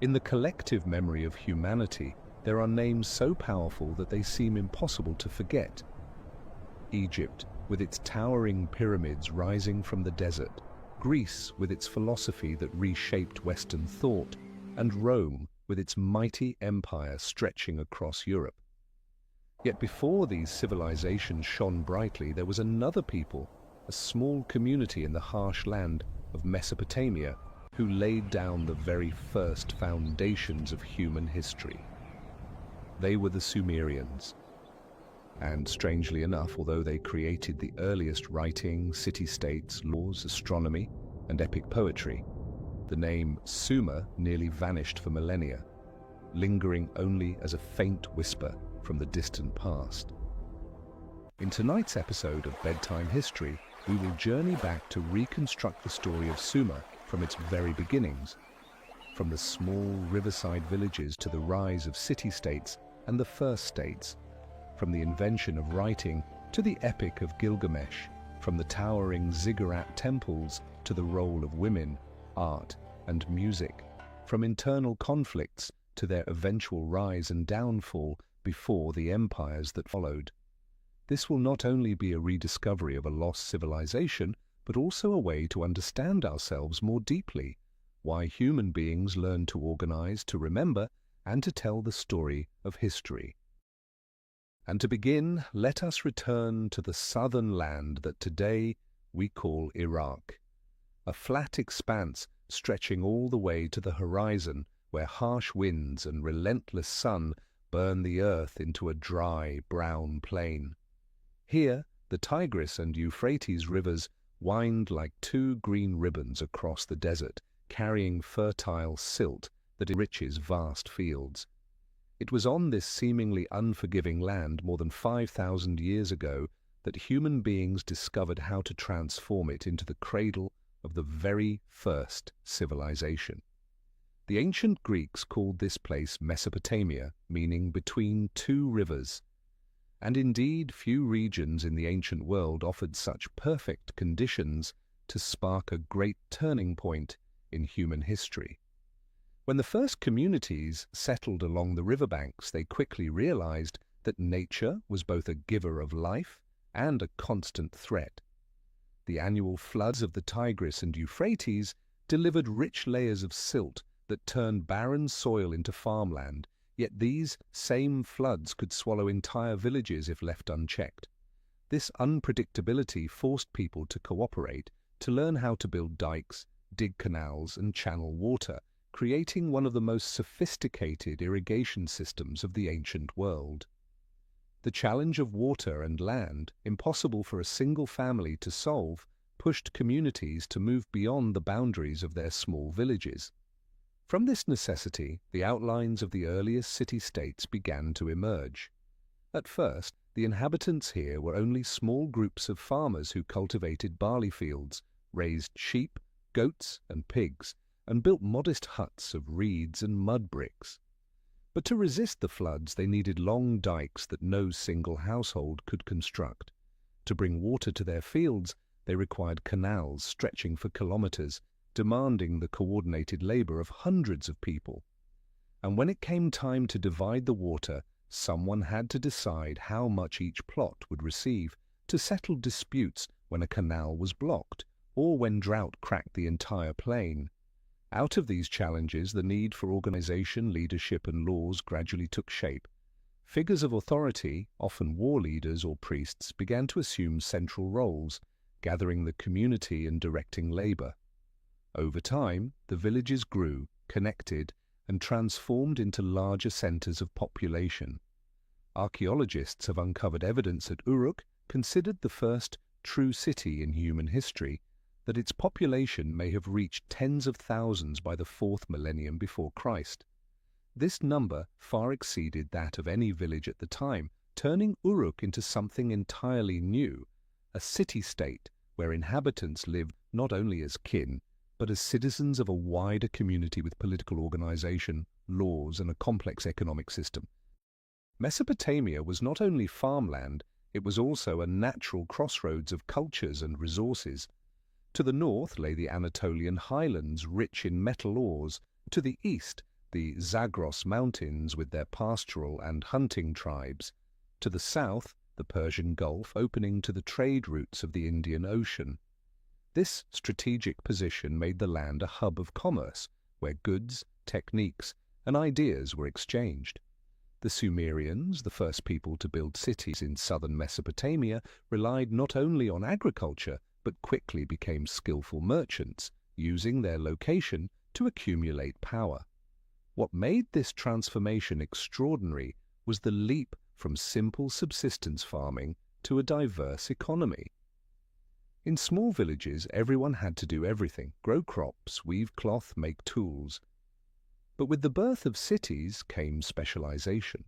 In the collective memory of humanity, there are names so powerful that they seem impossible to forget. Egypt, with its towering pyramids rising from the desert, Greece, with its philosophy that reshaped Western thought, and Rome, with its mighty empire stretching across Europe. Yet before these civilizations shone brightly, there was another people, a small community in the harsh land of Mesopotamia, who laid down the very first foundations of human history. They were the Sumerians. And strangely enough, although they created the earliest writing, city-states, laws, astronomy, and epic poetry, the name Sumer nearly vanished for millennia, lingering only as a faint whisper from the distant past. In tonight's episode of Bedtime History, we will journey back to reconstruct the story of Sumer from its very beginnings, from the small riverside villages to the rise of city-states and the first states, from the invention of writing to the Epic of Gilgamesh, from the towering ziggurat temples to the role of women, art, and music, from internal conflicts to their eventual rise and downfall before the empires that followed. This will not only be a rediscovery of a lost civilization, but also a way to understand ourselves more deeply, why human beings learn to organize, to remember, and to tell the story of history. And to begin, let us return to the southern land that today we call Iraq, a flat expanse stretching all the way to the horizon, where harsh winds and relentless sun burn the earth into a dry, brown plain. Here, the Tigris and Euphrates rivers wind like two green ribbons across the desert, carrying fertile silt that enriches vast fields. It was on this seemingly unforgiving land more than 5,000 years ago that human beings discovered how to transform it into the cradle of the very first civilization. The ancient Greeks called this place Mesopotamia, meaning between two rivers. And indeed, few regions in the ancient world offered such perfect conditions to spark a great turning point in human history. When the first communities settled along the riverbanks, they quickly realized that nature was both a giver of life and a constant threat. The annual floods of the Tigris and Euphrates delivered rich layers of silt that turned barren soil into farmland, yet these same floods could swallow entire villages if left unchecked. This unpredictability forced people to cooperate, to learn how to build dikes, dig canals, and channel water, creating one of the most sophisticated irrigation systems of the ancient world. The challenge of water and land, impossible for a single family to solve, pushed communities to move beyond the boundaries of their small villages. From this necessity, the outlines of the earliest city-states began to emerge. At first, the inhabitants here were only small groups of farmers who cultivated barley fields, raised sheep, goats, and pigs, and built modest huts of reeds and mud bricks. But to resist the floods, they needed long dikes that no single household could construct. To bring water to their fields, they required canals stretching for kilometers, demanding the coordinated labor of hundreds of people. And when it came time to divide the water, someone had to decide how much each plot would receive, to settle disputes when a canal was blocked, or when drought cracked the entire plain. Out of these challenges, the need for organization, leadership, and laws gradually took shape. Figures of authority, often war leaders or priests, began to assume central roles, gathering the community and directing labor. Over time, the villages grew, connected, and transformed into larger centers of population. Archaeologists have uncovered evidence at Uruk, considered the first true city in human history, that its population may have reached tens of thousands by the 4th millennium before Christ. This number far exceeded that of any village at the time, turning Uruk into something entirely new, a city-state where inhabitants lived not only as kin, but as citizens of a wider community with political organization, laws, and a complex economic system. Mesopotamia was not only farmland, it was also a natural crossroads of cultures and resources. To the north lay the Anatolian highlands, rich in metal ores. To the east, the Zagros Mountains with their pastoral and hunting tribes. To the south, the Persian Gulf opening to the trade routes of the Indian Ocean. This strategic position made the land a hub of commerce, where goods, techniques, and ideas were exchanged. The Sumerians, the first people to build cities in southern Mesopotamia, relied not only on agriculture, but quickly became skillful merchants, using their location to accumulate power. What made this transformation extraordinary was the leap from simple subsistence farming to a diverse economy. In small villages, everyone had to do everything: grow crops, weave cloth, make tools. But with the birth of cities came specialization.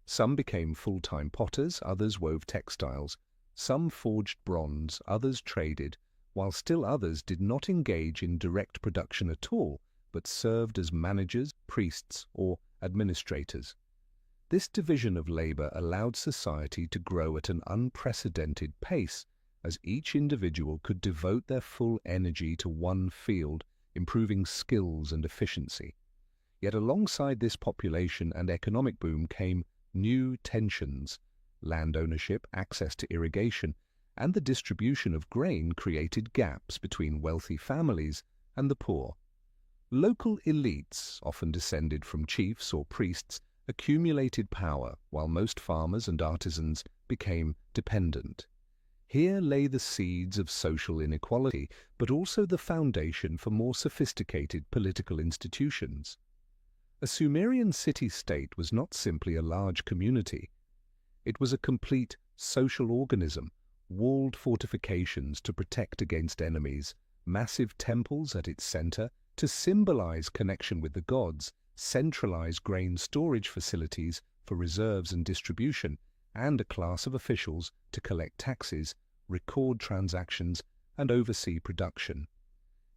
Some became full-time potters, others wove textiles. Some forged bronze, others traded, while still others did not engage in direct production at all, but served as managers, priests, or administrators. This division of labor allowed society to grow at an unprecedented pace, as each individual could devote their full energy to one field, improving skills and efficiency. Yet alongside this population and economic boom came new tensions. Land ownership, access to irrigation, and the distribution of grain created gaps between wealthy families and the poor. Local elites, often descended from chiefs or priests, accumulated power, while most farmers and artisans became dependent. Here lay the seeds of social inequality, but also the foundation for more sophisticated political institutions. A Sumerian city-state was not simply a large community. It was a complete social organism, walled fortifications to protect against enemies, massive temples at its center to symbolize connection with the gods, centralized grain storage facilities for reserves and distribution, and a class of officials to collect taxes, record transactions, and oversee production.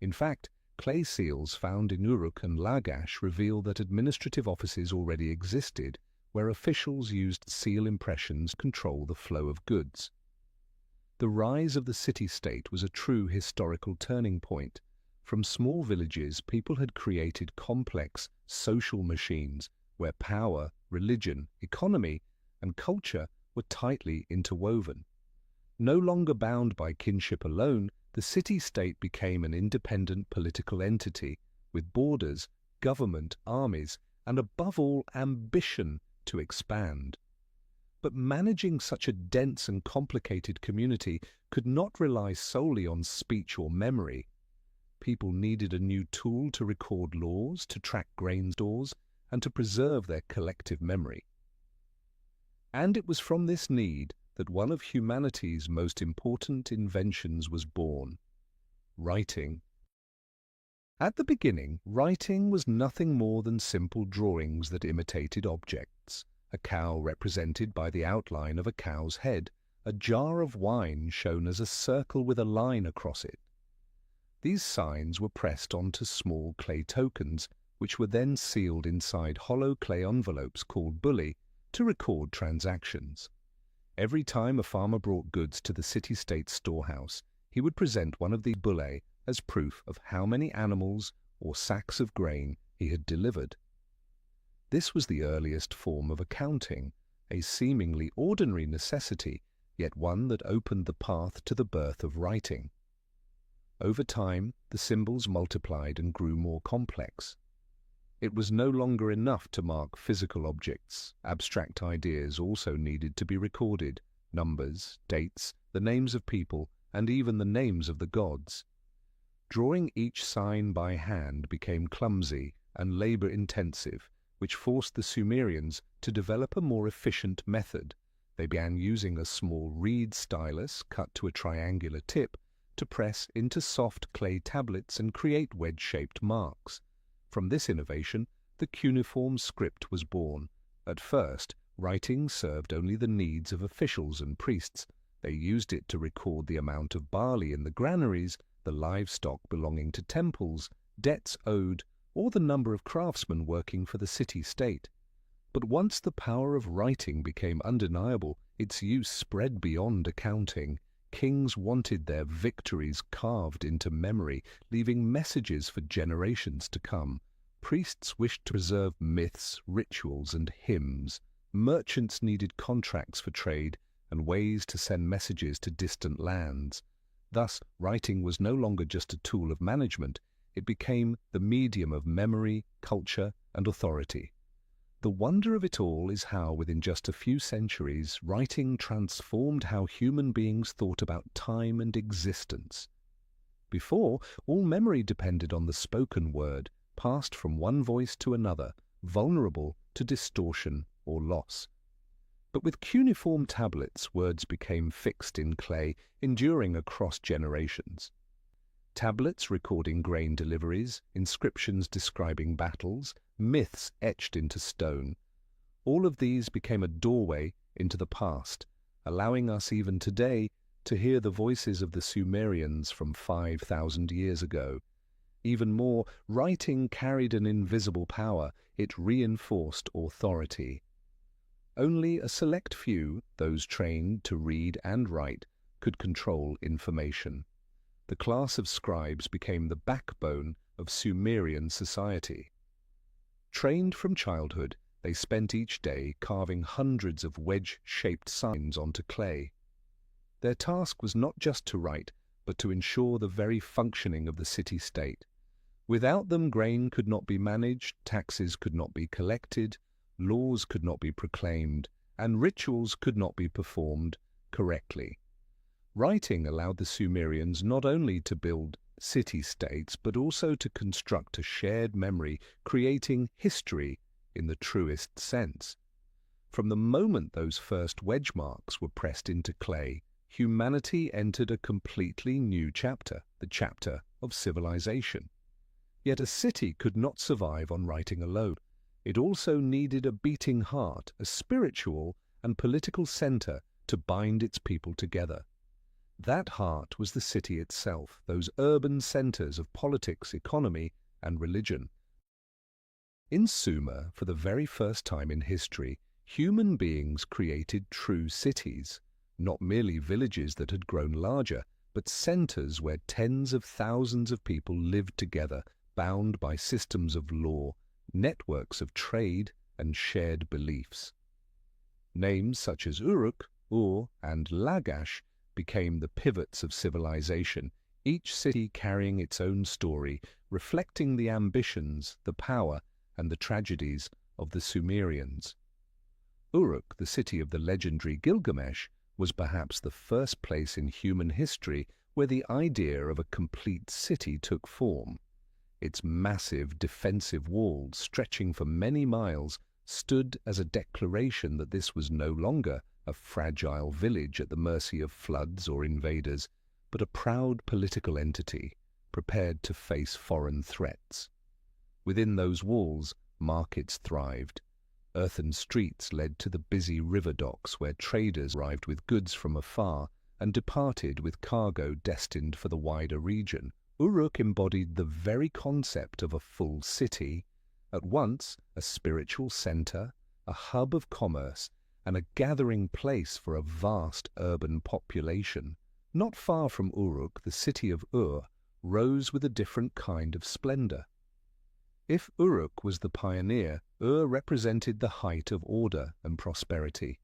In fact, clay seals found in Uruk and Lagash reveal that administrative offices already existed, where officials used seal impressions to control the flow of goods. The rise of the city-state was a true historical turning point. From small villages, people had created complex social machines where power, religion, economy, and culture were tightly interwoven. No longer bound by kinship alone, the city-state became an independent political entity with borders, government, armies, and above all, ambition to expand. But managing such a dense and complicated community could not rely solely on speech or memory. People needed a new tool to record laws, to track grain stores, and to preserve their collective memory. And it was from this need that one of humanity's most important inventions was born: writing. At the beginning, writing was nothing more than simple drawings that imitated objects: a cow represented by the outline of a cow's head, a jar of wine shown as a circle with a line across it. These signs were pressed onto small clay tokens, which were then sealed inside hollow clay envelopes called bullae to record transactions. Every time a farmer brought goods to the city-state storehouse, he would present one of these bullae as proof of how many animals or sacks of grain he had delivered. This was the earliest form of accounting, a seemingly ordinary necessity, yet one that opened the path to the birth of writing. Over time, the symbols multiplied and grew more complex. It was no longer enough to mark physical objects. Abstract ideas also needed to be recorded: numbers, dates, the names of people, and even the names of the gods. Drawing each sign by hand became clumsy and labor-intensive, which forced the Sumerians to develop a more efficient method. They began using a small reed stylus cut to a triangular tip to press into soft clay tablets and create wedge-shaped marks. From this innovation, the cuneiform script was born. At first, writing served only the needs of officials and priests. They used it to record the amount of barley in the granaries, the livestock belonging to temples, debts owed, or the number of craftsmen working for the city-state. But once the power of writing became undeniable, its use spread beyond accounting. Kings wanted their victories carved into memory, leaving messages for generations to come. Priests wished to preserve myths, rituals, and hymns. Merchants needed contracts for trade and ways to send messages to distant lands. Thus, writing was no longer just a tool of management, it became the medium of memory, culture, and authority. The wonder of it all is how, within just a few centuries, writing transformed how human beings thought about time and existence. Before, all memory depended on the spoken word, passed from one voice to another, vulnerable to distortion or loss. But with cuneiform tablets, words became fixed in clay, enduring across generations. Tablets recording grain deliveries, inscriptions describing battles, myths etched into stone. All of these became a doorway into the past, allowing us even today to hear the voices of the Sumerians from 5,000 years ago. Even more, writing carried an invisible power. It reinforced authority. Only a select few, those trained to read and write, could control information. The class of scribes became the backbone of Sumerian society. Trained from childhood, they spent each day carving hundreds of wedge-shaped signs onto clay. Their task was not just to write, but to ensure the very functioning of the city-state. Without them, grain could not be managed, taxes could not be collected, laws could not be proclaimed, and rituals could not be performed correctly. Writing allowed the Sumerians not only to build city-states, but also to construct a shared memory, creating history in the truest sense. From the moment those first wedge marks were pressed into clay, humanity entered a completely new chapter, the chapter of civilization. Yet a city could not survive on writing alone. It also needed a beating heart, a spiritual and political center to bind its people together. That heart was the city itself, those urban centers of politics, economy, and religion. In Sumer, for the very first time in history, human beings created true cities, not merely villages that had grown larger, but centers where tens of thousands of people lived together, bound by systems of law, networks of trade, and shared beliefs. Names such as Uruk, Ur, and Lagash became the pivots of civilization, each city carrying its own story, reflecting the ambitions, the power, and the tragedies of the Sumerians. Uruk, the city of the legendary Gilgamesh, was perhaps the first place in human history where the idea of a complete city took form. Its massive defensive walls, stretching for many miles, stood as a declaration that this was no longer a fragile village at the mercy of floods or invaders, but a proud political entity, prepared to face foreign threats. Within those walls, markets thrived. Earthen streets led to the busy river docks where traders arrived with goods from afar and departed with cargo destined for the wider region. Uruk embodied the very concept of a full city, at once a spiritual center, a hub of commerce, and a gathering place for a vast urban population. Not far from Uruk, the city of Ur rose with a different kind of splendor. If Uruk was the pioneer, Ur represented the height of order and prosperity.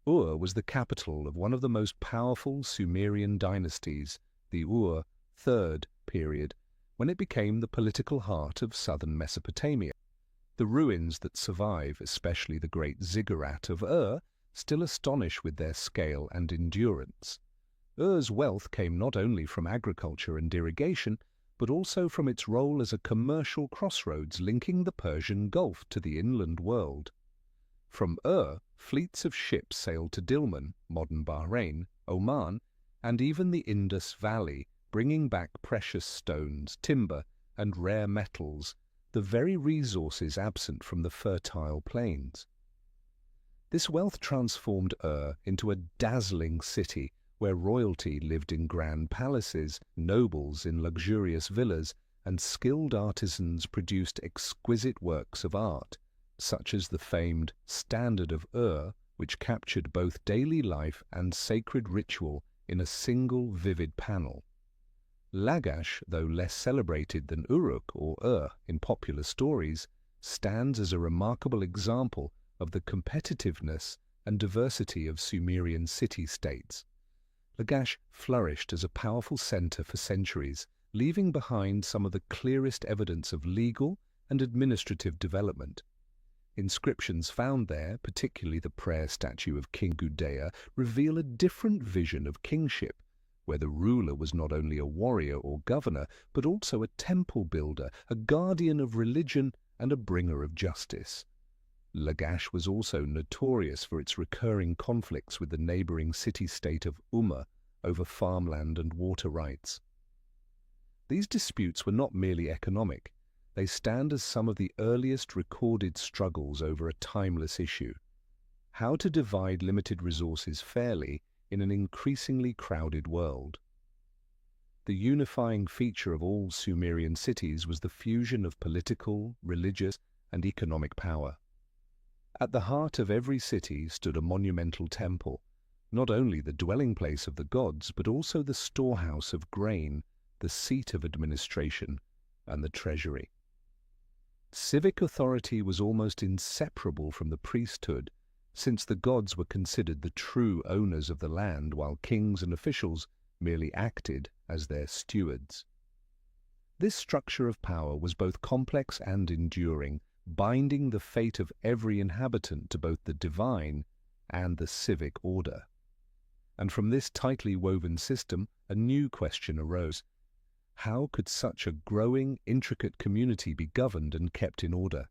Ur was the capital of one of the most powerful Sumerian dynasties, the Ur III period, when it became the political heart of southern Mesopotamia. The ruins that survive, especially the great ziggurat of Ur, still astonish with their scale and endurance. Ur's wealth came not only from agriculture and irrigation, but also from its role as a commercial crossroads linking the Persian Gulf to the inland world. From Ur, fleets of ships sailed to Dilmun, modern Bahrain, Oman, and even the Indus Valley, bringing back precious stones, timber, and rare metals, the very resources absent from the fertile plains. This wealth transformed Ur into a dazzling city where royalty lived in grand palaces, nobles in luxurious villas, and skilled artisans produced exquisite works of art, such as the famed Standard of Ur, which captured both daily life and sacred ritual in a single vivid panel. Lagash, though less celebrated than Uruk or in popular stories, stands as a remarkable example of the competitiveness and diversity of Sumerian city-states. Lagash flourished as a powerful center for centuries, leaving behind some of the clearest evidence of legal and administrative development. Inscriptions found there, particularly the prayer statue of King Gudea, reveal a different vision of kingship, where the ruler was not only a warrior or governor, but also a temple builder, a guardian of religion, and a bringer of justice. Lagash was also notorious for its recurring conflicts with the neighboring city-state of Umma over farmland and water rights. These disputes were not merely economic. They stand as some of the earliest recorded struggles over a timeless issue: how to divide limited resources fairly in an increasingly crowded world. The unifying feature of all Sumerian cities was the fusion of political, religious, and economic power. At the heart of every city stood a monumental temple, not only the dwelling place of the gods, but also the storehouse of grain, the seat of administration, and the treasury. Civic authority was almost inseparable from the priesthood, since the gods were considered the true owners of the land, while kings and officials merely acted as their stewards. This structure of power was both complex and enduring, binding the fate of every inhabitant to both the divine and the civic order. And from this tightly woven system, a new question arose: how could such a growing, intricate community be governed and kept in order?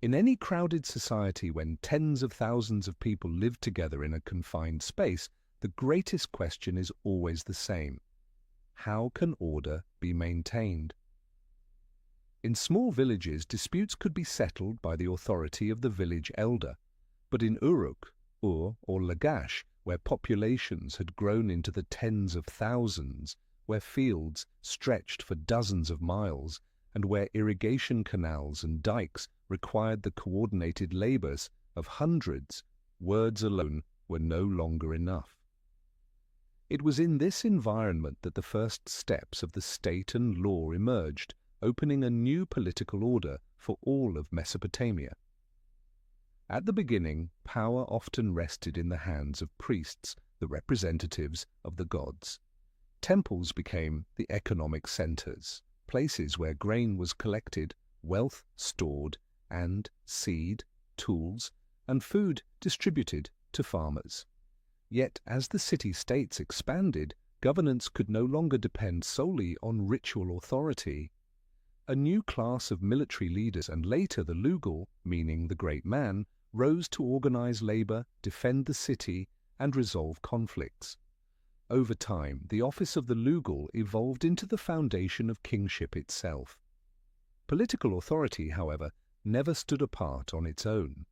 In any crowded society, when tens of thousands of people live together in a confined space, the greatest question is always the same: how can order be maintained? In small villages, disputes could be settled by the authority of the village elder, but in Uruk, or Lagash, where populations had grown into the tens of thousands, where fields stretched for dozens of miles, and where irrigation canals and dikes required the coordinated labors of hundreds, words alone were no longer enough. It was in this environment that the first steps of the state and law emerged, opening a new political order for all of Mesopotamia. At the beginning, power often rested in the hands of priests, the representatives of the gods. Temples became the economic centers, places where grain was collected, wealth stored, and seed, tools, and food distributed to farmers. Yet, as the city-states expanded, governance could no longer depend solely on ritual authority. A new class of military leaders, and later the Lugal, meaning the great man, rose to organize labor, defend the city, and resolve conflicts. Over time, the office of the Lugal evolved into the foundation of kingship itself. Political authority, however, never stood apart on its own.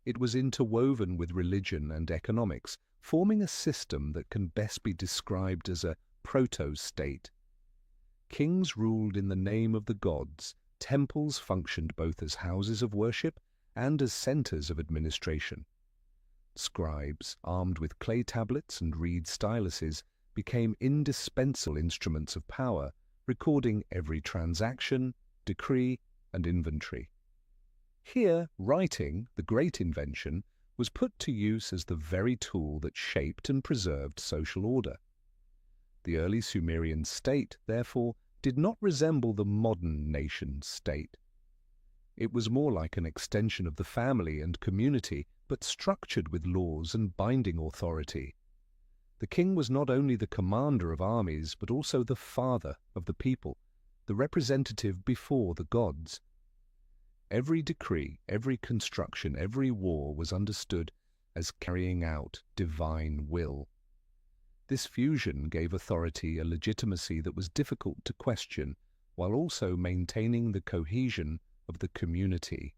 It was interwoven with religion and economics, forming a system that can best be described as a proto-state. Kings ruled in the name of the gods, temples functioned both as houses of worship and as centers of administration. Scribes, armed with clay tablets and reed styluses, became indispensable instruments of power, recording every transaction, decree, and inventory. Here, writing, the great invention, was put to use as the very tool that shaped and preserved social order. The early Sumerian state, therefore, did not resemble the modern nation-state. It was more like an extension of the family and community, but structured with laws and binding authority. The king was not only the commander of armies, but also the father of the people, the representative before the gods. Every decree, every construction, every war was understood as carrying out divine will. This fusion gave authority a legitimacy that was difficult to question, while also maintaining the cohesion of the community.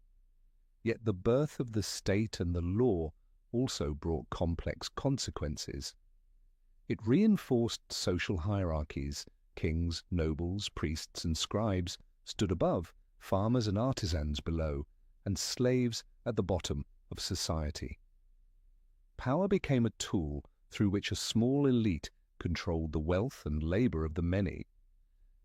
Yet the birth of the state and the law also brought complex consequences. It reinforced social hierarchies. Kings, nobles, priests, and scribes stood above, farmers and artisans below, and slaves at the bottom of society. Power became a tool through which a small elite controlled the wealth and labor of the many.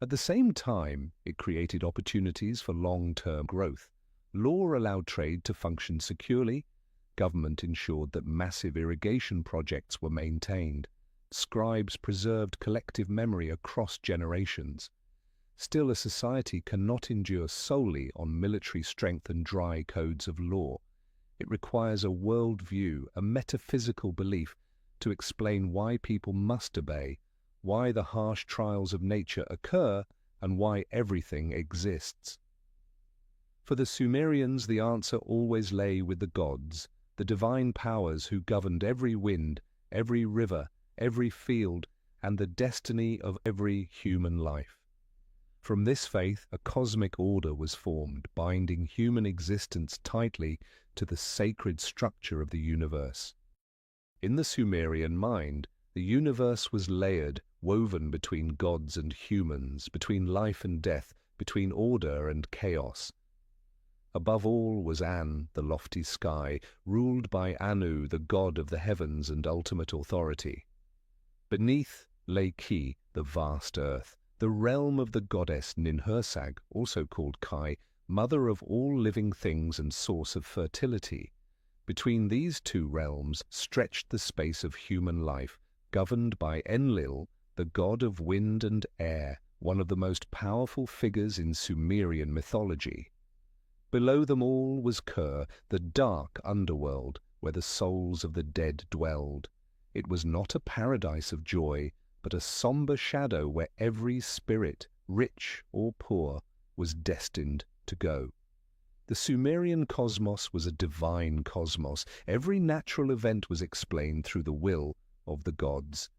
At the same time, it created opportunities for long-term growth. Law allowed trade to function securely. Government ensured that massive irrigation projects were maintained. Scribes preserved collective memory across generations. Still, a society cannot endure solely on military strength and dry codes of law. It requires a worldview, a metaphysical belief, to explain why people must obey, why the harsh trials of nature occur, and why everything exists. For the Sumerians, the answer always lay with the gods, the divine powers who governed every wind, every river, every field, and the destiny of every human life. From this faith, a cosmic order was formed, binding human existence tightly to the sacred structure of the universe. In the Sumerian mind, the universe was layered, woven between gods and humans, between life and death, between order and chaos. Above all was An, the lofty sky, ruled by Anu, the god of the heavens and ultimate authority. Beneath lay Ki, the vast earth, the realm of the goddess Ninhursag, also called Kai, mother of all living things and source of fertility. Between these two realms stretched the space of human life, governed by Enlil, the god of wind and air, one of the most powerful figures in Sumerian mythology. Below them all was Kur, the dark underworld, where the souls of the dead dwelled. It was not a paradise of joy, but a somber shadow where every spirit, rich or poor, was destined to go. The Sumerian cosmos was a divine cosmos. Every natural event was explained through the will of the gods.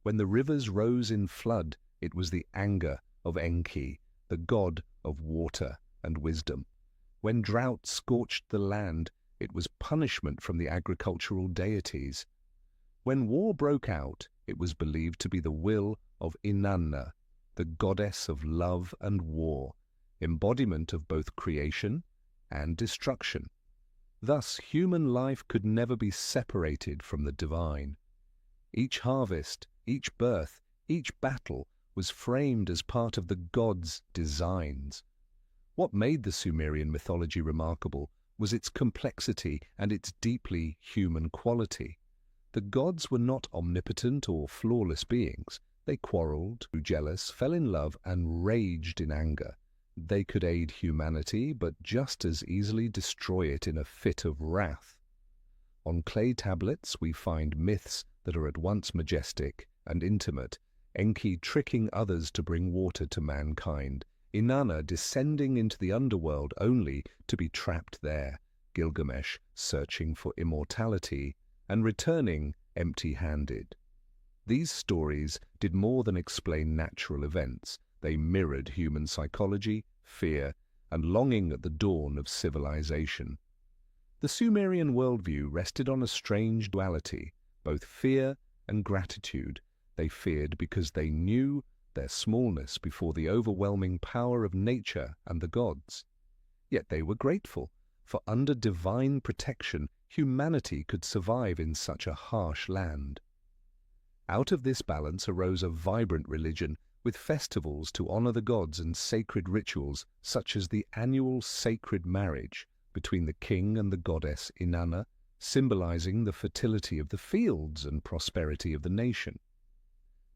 When the rivers rose in flood, it was the anger of Enki, the god of water and wisdom. When drought scorched the land, it was punishment from the agricultural deities. When war broke out, it was believed to be the will of Inanna, the goddess of love and war, embodiment of both creation and destruction. Thus, human life could never be separated from the divine. Each harvest, each birth, each battle was framed as part of the gods' designs. What made the Sumerian mythology remarkable was its complexity and its deeply human quality. The gods were not omnipotent or flawless beings. They quarreled, grew jealous, fell in love, and raged in anger. They could aid humanity, but just as easily destroy it in a fit of wrath. On clay tablets we find myths that are at once majestic and intimate, Enki tricking others to bring water to mankind, Inanna descending into the underworld only to be trapped there, Gilgamesh searching for immortality and returning empty-handed. These stories did more than explain natural events. They mirrored human psychology, fear, and longing at the dawn of civilization. The Sumerian worldview rested on a strange duality, both fear and gratitude. They feared because they knew their smallness before the overwhelming power of nature and the gods. Yet they were grateful, for under divine protection, humanity could survive in such a harsh land. Out of this balance arose a vibrant religion, with festivals to honor the gods and sacred rituals, such as the annual sacred marriage between the king and the goddess Inanna, symbolizing the fertility of the fields and prosperity of the nation.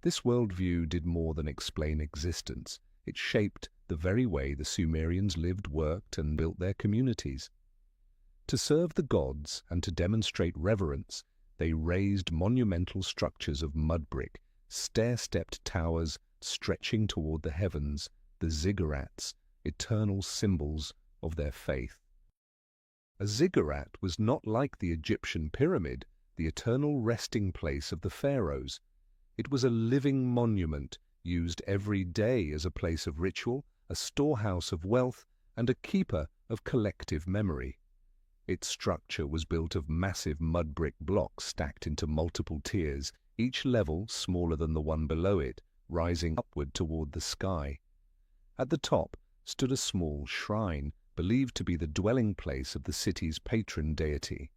This worldview did more than explain existence. It shaped the very way the Sumerians lived, worked, and built their communities. To serve the gods and to demonstrate reverence, they raised monumental structures of mud brick, stair-stepped towers stretching toward the heavens, the ziggurats, eternal symbols of their faith. A ziggurat was not like the Egyptian pyramid, the eternal resting place of the pharaohs. It was a living monument, used every day as a place of ritual, a storehouse of wealth, and a keeper of collective memory. Its structure was built of massive mud brick blocks stacked into multiple tiers, each level smaller than the one below it, rising upward toward the sky. At the top stood a small shrine, believed to be the dwelling place of the city's patron deity.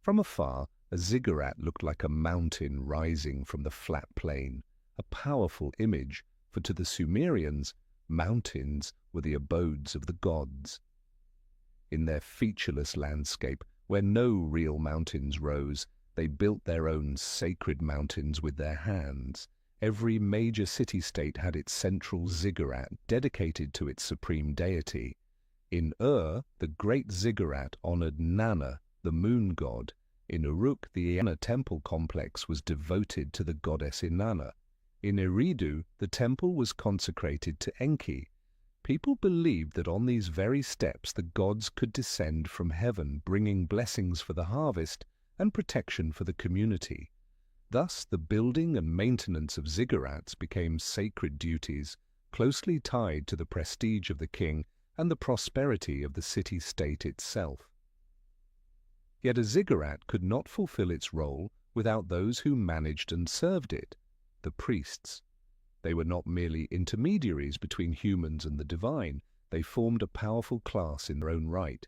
From afar, A ziggurat looked like a mountain rising from the flat plain, a powerful image, for to the Sumerians, mountains were the abodes of the gods. In their featureless landscape, where no real mountains rose, they built their own sacred mountains with their hands. Every major city-state had its central ziggurat dedicated to its supreme deity. In Ur, the great ziggurat honored Nana, the moon god. In Uruk, the Inanna temple complex was devoted to the goddess Inanna. In Eridu, the temple was consecrated to Enki. People believed that on these very steps the gods could descend from heaven, bringing blessings for the harvest and protection for the community. Thus, the building and maintenance of ziggurats became sacred duties, closely tied to the prestige of the king and the prosperity of the city-state itself. Yet a ziggurat could not fulfill its role without those who managed and served it, the priests. They were not merely intermediaries between humans and the divine, they formed a powerful class in their own right.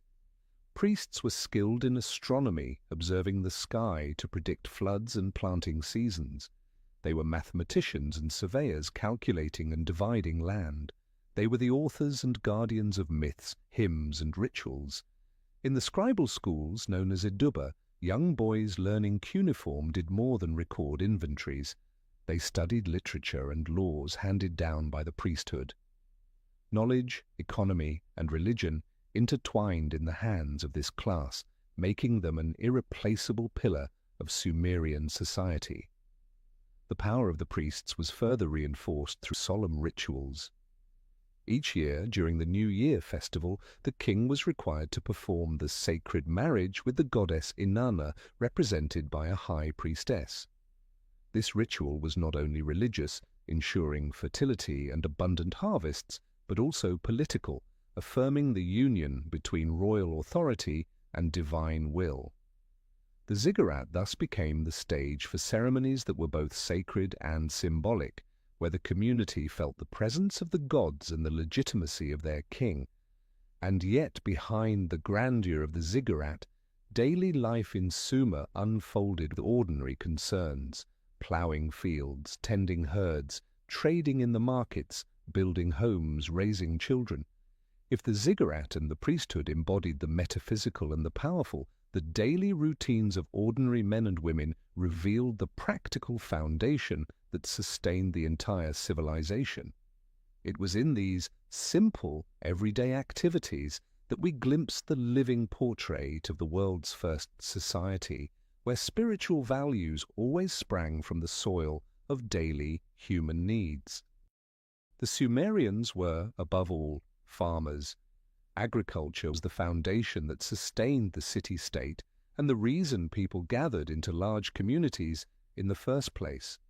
Priests were skilled in astronomy, observing the sky to predict floods and planting seasons. They were mathematicians and surveyors, calculating and dividing land. They were the authors and guardians of myths, hymns, and rituals. In the scribal schools, known as Eduba, young boys learning cuneiform did more than record inventories. They studied literature and laws handed down by the priesthood. Knowledge, economy, and religion intertwined in the hands of this class, making them an irreplaceable pillar of Sumerian society. The power of the priests was further reinforced through solemn rituals. Each year, during the New Year festival, the king was required to perform the sacred marriage with the goddess Inanna, represented by a high priestess. This ritual was not only religious, ensuring fertility and abundant harvests, but also political, affirming the union between royal authority and divine will. The ziggurat thus became the stage for ceremonies that were both sacred and symbolic, where the community felt the presence of the gods and the legitimacy of their king. And yet, behind the grandeur of the ziggurat, daily life in Sumer unfolded with ordinary concerns, ploughing fields, tending herds, trading in the markets, building homes, raising children. If the ziggurat and the priesthood embodied the metaphysical and the powerful, the daily routines of ordinary men and women revealed the practical foundation that sustained the entire civilization. It was in these simple, everyday activities that we glimpsed the living portrait of the world's first society, where spiritual values always sprang from the soil of daily human needs. The Sumerians were, above all, farmers. Agriculture was the foundation that sustained the city-state and the reason people gathered into large communities in the first place.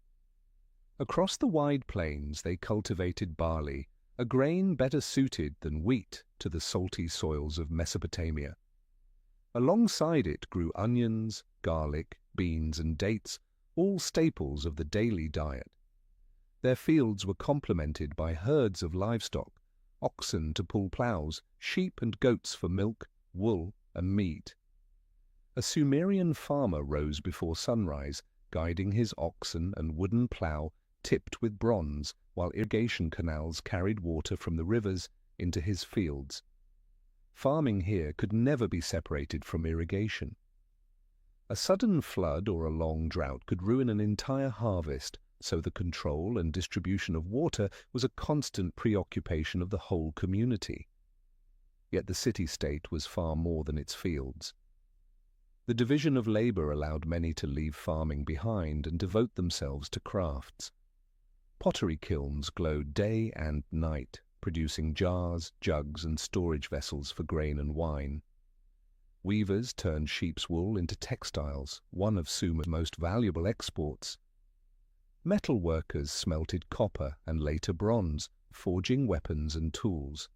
Across the wide plains they cultivated barley, a grain better suited than wheat to the salty soils of Mesopotamia. Alongside it grew onions, garlic, beans, and dates, all staples of the daily diet. Their fields were complemented by herds of livestock, oxen to pull ploughs, sheep and goats for milk, wool, and meat. A Sumerian farmer rose before sunrise, guiding his oxen and wooden plough tipped with bronze, while irrigation canals carried water from the rivers into his fields. Farming here could never be separated from irrigation. A sudden flood or a long drought could ruin an entire harvest, so the control and distribution of water was a constant preoccupation of the whole community. Yet the city-state was far more than its fields. The division of labor allowed many to leave farming behind and devote themselves to crafts. Pottery kilns glowed day and night, producing jars, jugs, and storage vessels for grain and wine. Weavers turned sheep's wool into textiles, one of Sumer's most valuable exports. Metal workers smelted copper and later bronze, forging weapons and tools.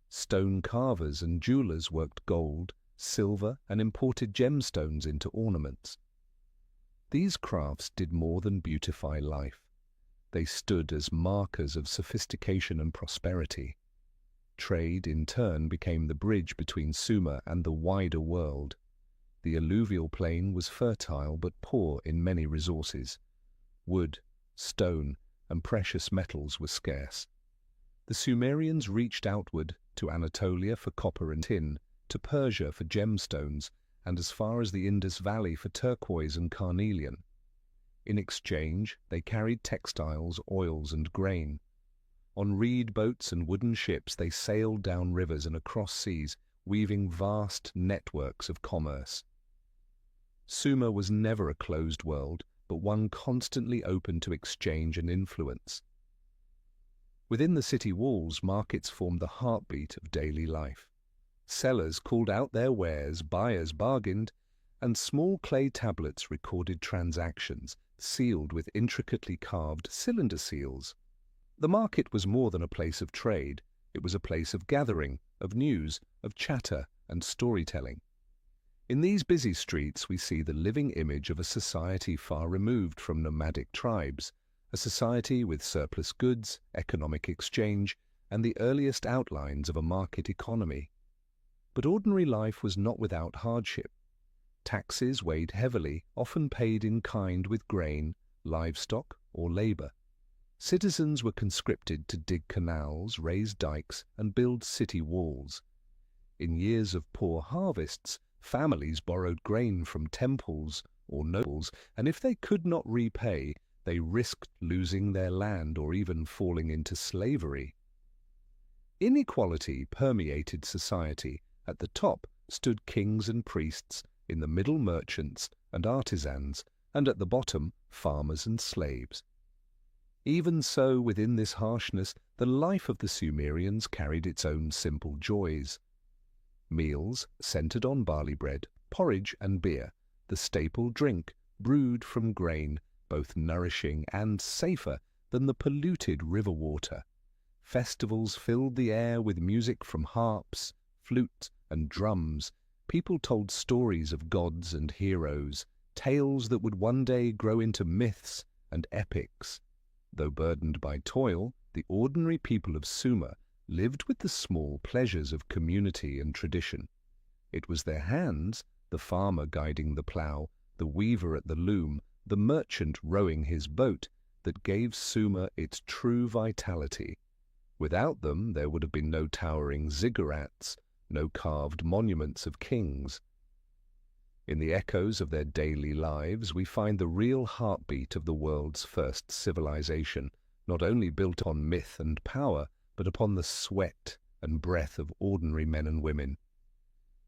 Stone carvers and jewelers worked gold, silver, and imported gemstones into ornaments. These crafts did more than beautify life. They stood as markers of sophistication and prosperity. Trade, in turn, became the bridge between Sumer and the wider world. The alluvial plain was fertile but poor in many resources. Wood, stone, and precious metals were scarce. The Sumerians reached outward to Anatolia for copper and tin, to Persia for gemstones, and as far as the Indus Valley for turquoise and carnelian. In exchange, they carried textiles, oils, and grain. On reed boats and wooden ships they sailed down rivers and across seas, weaving vast networks of commerce. Sumer was never a closed world, but one constantly open to exchange and influence. Within the city walls, markets formed the heartbeat of daily life. Sellers called out their wares, buyers bargained, and small clay tablets recorded transactions, sealed with intricately carved cylinder seals. The market was more than a place of trade. It was a place of gathering, of news, of chatter and storytelling. In these busy streets we see the living image of a society far removed from nomadic tribes, a society with surplus goods, economic exchange, and the earliest outlines of a market economy. But ordinary life was not without hardship. Taxes weighed heavily, often paid in kind with grain, livestock, or labor. Citizens were conscripted to dig canals, raise dikes, and build city walls. In years of poor harvests, families borrowed grain from temples or nobles, and if they could not repay, they risked losing their land or even falling into slavery. Inequality permeated society. At the top stood kings and priests, in the middle merchants and artisans, and at the bottom farmers and slaves. Even so, within this harshness, the life of the Sumerians carried its own simple joys. Meals centered on barley bread, porridge and beer, the staple drink brewed from grain, both nourishing and safer than the polluted river water. Festivals filled the air with music from harps, flutes, and drums. People told stories of gods and heroes, tales that would one day grow into myths and epics. Though burdened by toil, the ordinary people of Sumer lived with the small pleasures of community and tradition. It was their hands, the farmer guiding the plough, the weaver at the loom, the merchant rowing his boat, that gave Sumer its true vitality. Without them there would have been no towering ziggurats, no carved monuments of kings. In the echoes of their daily lives we find the real heartbeat of the world's first civilization, not only built on myth and power, but upon the sweat and breath of ordinary men and women.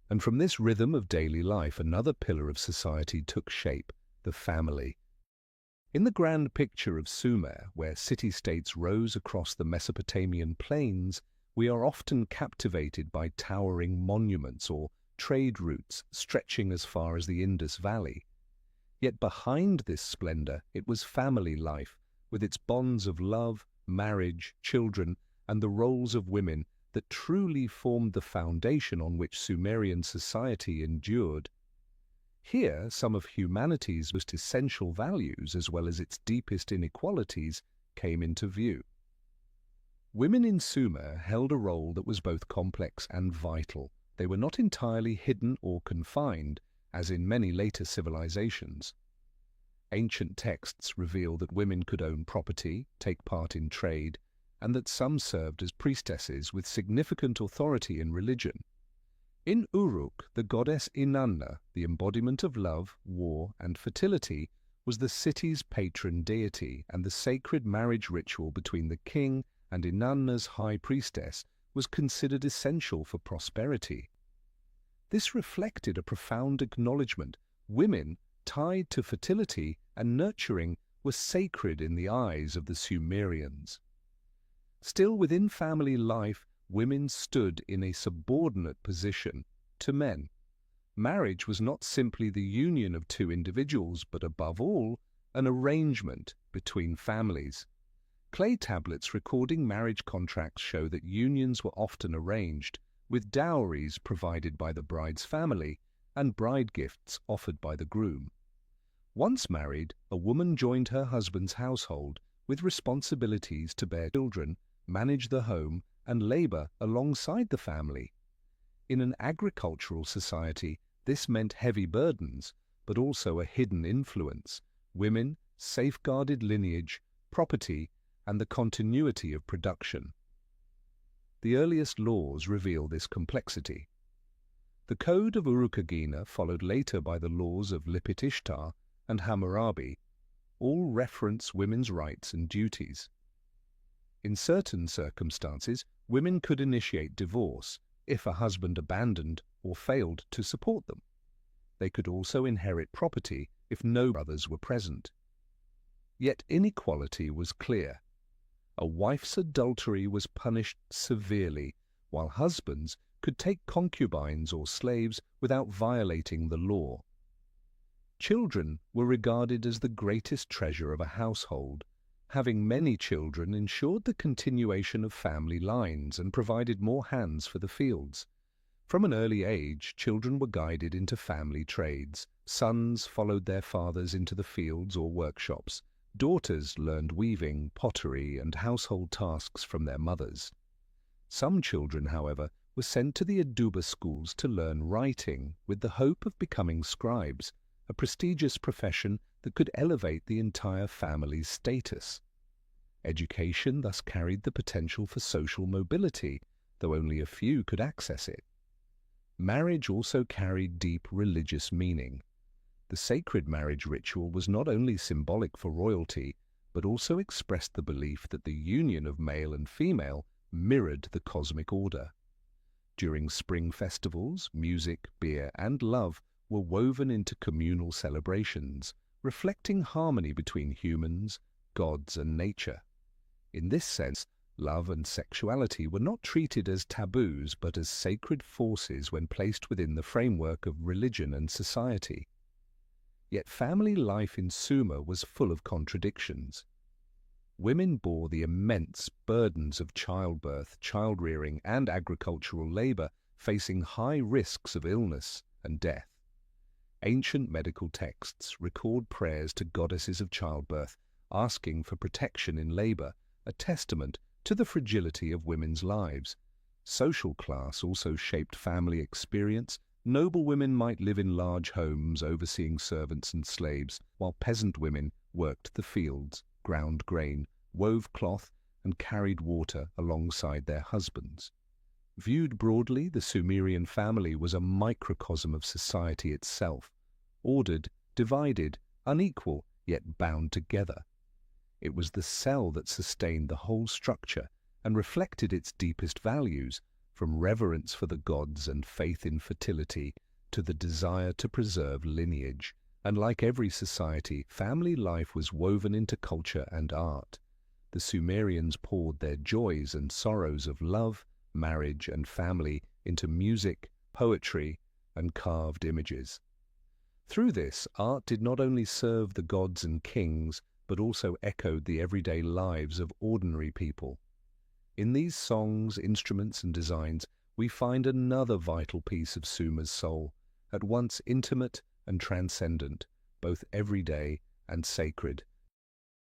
And from this rhythm of daily life another pillar of society took shape, the family. In the grand picture of Sumer, where city-states rose across the Mesopotamian plains, we are often captivated by towering monuments or trade routes stretching as far as the Indus Valley. Yet behind this splendor it was family life, with its bonds of love, marriage, children, and the roles of women that truly formed the foundation on which Sumerian society endured. Here, some of humanity's most essential values, as well as its deepest inequalities, came into view. Women in Sumer held a role that was both complex and vital. They were not entirely hidden or confined, as in many later civilizations. Ancient texts reveal that women could own property, take part in trade, and that some served as priestesses with significant authority in religion. In Uruk, the goddess Inanna, the embodiment of love, war, and fertility, was the city's patron deity, and the sacred marriage ritual between the king and Inanna's high priestess was considered essential for prosperity. This reflected a profound acknowledgement. Women, tied to fertility and nurturing, were sacred in the eyes of the Sumerians. Still, within family life, women stood in a subordinate position to men. Marriage was not simply the union of two individuals, but above all, an arrangement between families. Clay tablets recording marriage contracts show that unions were often arranged, with dowries provided by the bride's family and bride gifts offered by the groom. Once married, a woman joined her husband's household with responsibilities to bear children, manage the home, and labor alongside the family. In an agricultural society, This meant heavy burdens, but also a hidden influence: women, safeguarded lineage, property, and the continuity of production. The earliest laws reveal this complexity. The Code of Urukagina, followed later by the laws of Lipit Ishtar and Hammurabi, all reference women's rights and duties. In certain circumstances, women could initiate divorce if a husband abandoned or failed to support them. They could also inherit property if no brothers were present. Yet inequality was clear. A wife's adultery was punished severely, while husbands could take concubines or slaves without violating the law. Children were regarded as the greatest treasure of a household. Having many children ensured the continuation of family lines and provided more hands for the fields. From an early age, children were guided into family trades. Sons followed their fathers into the fields or workshops. Daughters learned weaving, pottery, and household tasks from their mothers. Some children, however, were sent to the Aduba schools to learn writing with the hope of becoming scribes, a prestigious profession that could elevate the entire family's status. Education thus carried the potential for social mobility, though only a few could access it. Marriage also carried deep religious meaning. The sacred marriage ritual was not only symbolic for royalty, but also expressed the belief that the union of male and female mirrored the cosmic order. During spring festivals, music, beer, and love were woven into communal celebrations, reflecting harmony between humans, gods, and nature. In this sense, love and sexuality were not treated as taboos but as sacred forces when placed within the framework of religion and society. Yet family life in Sumer was full of contradictions. Women bore the immense burdens of childbirth, child-rearing, and agricultural labor, facing high risks of illness and death. Ancient medical texts record prayers to goddesses of childbirth, asking for protection in labor, a testament to the fragility of women's lives. Social class also shaped family experience. Noble women might live in large homes overseeing servants and slaves, while peasant women worked the fields, ground grain, wove cloth, and carried water alongside their husbands. Viewed broadly, the Sumerian family was a microcosm of society itself, ordered, divided, unequal, yet bound together. It was the cell that sustained the whole structure and reflected its deepest values, from reverence for the gods and faith in fertility to the desire to preserve lineage. And like every society, family life was woven into culture and art. The Sumerians poured their joys and sorrows of love, marriage, and family into music, poetry, and carved images. Through this, art did not only serve the gods and kings, but also echoed the everyday lives of ordinary people. In these songs, instruments, and designs, we find another vital piece of Sumer's soul, at once intimate and transcendent, both everyday and sacred.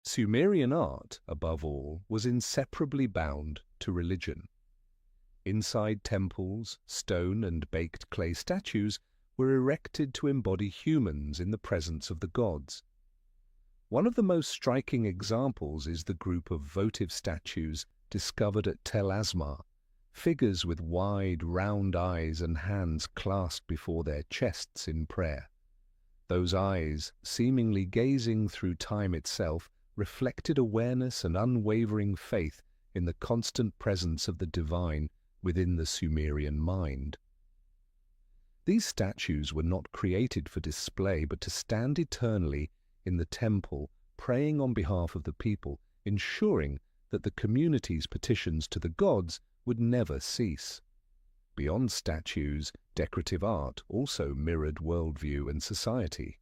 Sumerian art, above all, was inseparably bound to religion. Inside temples, stone and baked clay statues were erected to embody humans in the presence of the gods. One of the most striking examples is the group of votive statues discovered at Tel Asmar, figures with wide, round eyes and hands clasped before their chests in prayer. Those eyes, seemingly gazing through time itself, reflected awareness and unwavering faith in the constant presence of the divine within the Sumerian mind. These statues were not created for display, but to stand eternally in the temple, praying on behalf of the people, ensuring that the community's petitions to the gods would never cease. Beyond statues, decorative art also mirrored worldview and society.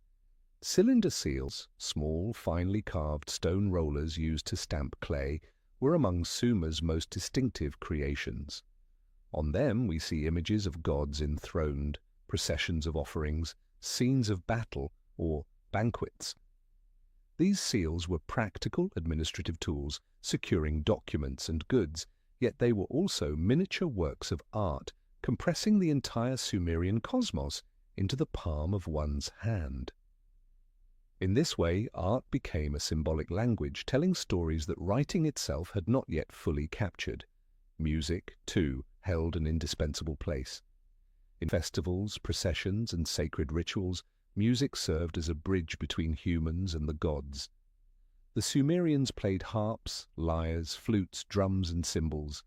Cylinder seals, small, finely carved stone rollers used to stamp clay, were among Sumer's most distinctive creations. On them we see images of gods enthroned, processions of offerings, scenes of battle, or banquets. These seals were practical administrative tools securing documents and goods, yet they were also miniature works of art compressing the entire Sumerian cosmos into the palm of one's hand. In this way, art became a symbolic language, telling stories that writing itself had not yet fully captured. Music, too, held an indispensable place. In festivals, processions, and sacred rituals, music served as a bridge between humans and the gods. The Sumerians played harps, lyres, flutes, drums, and cymbals.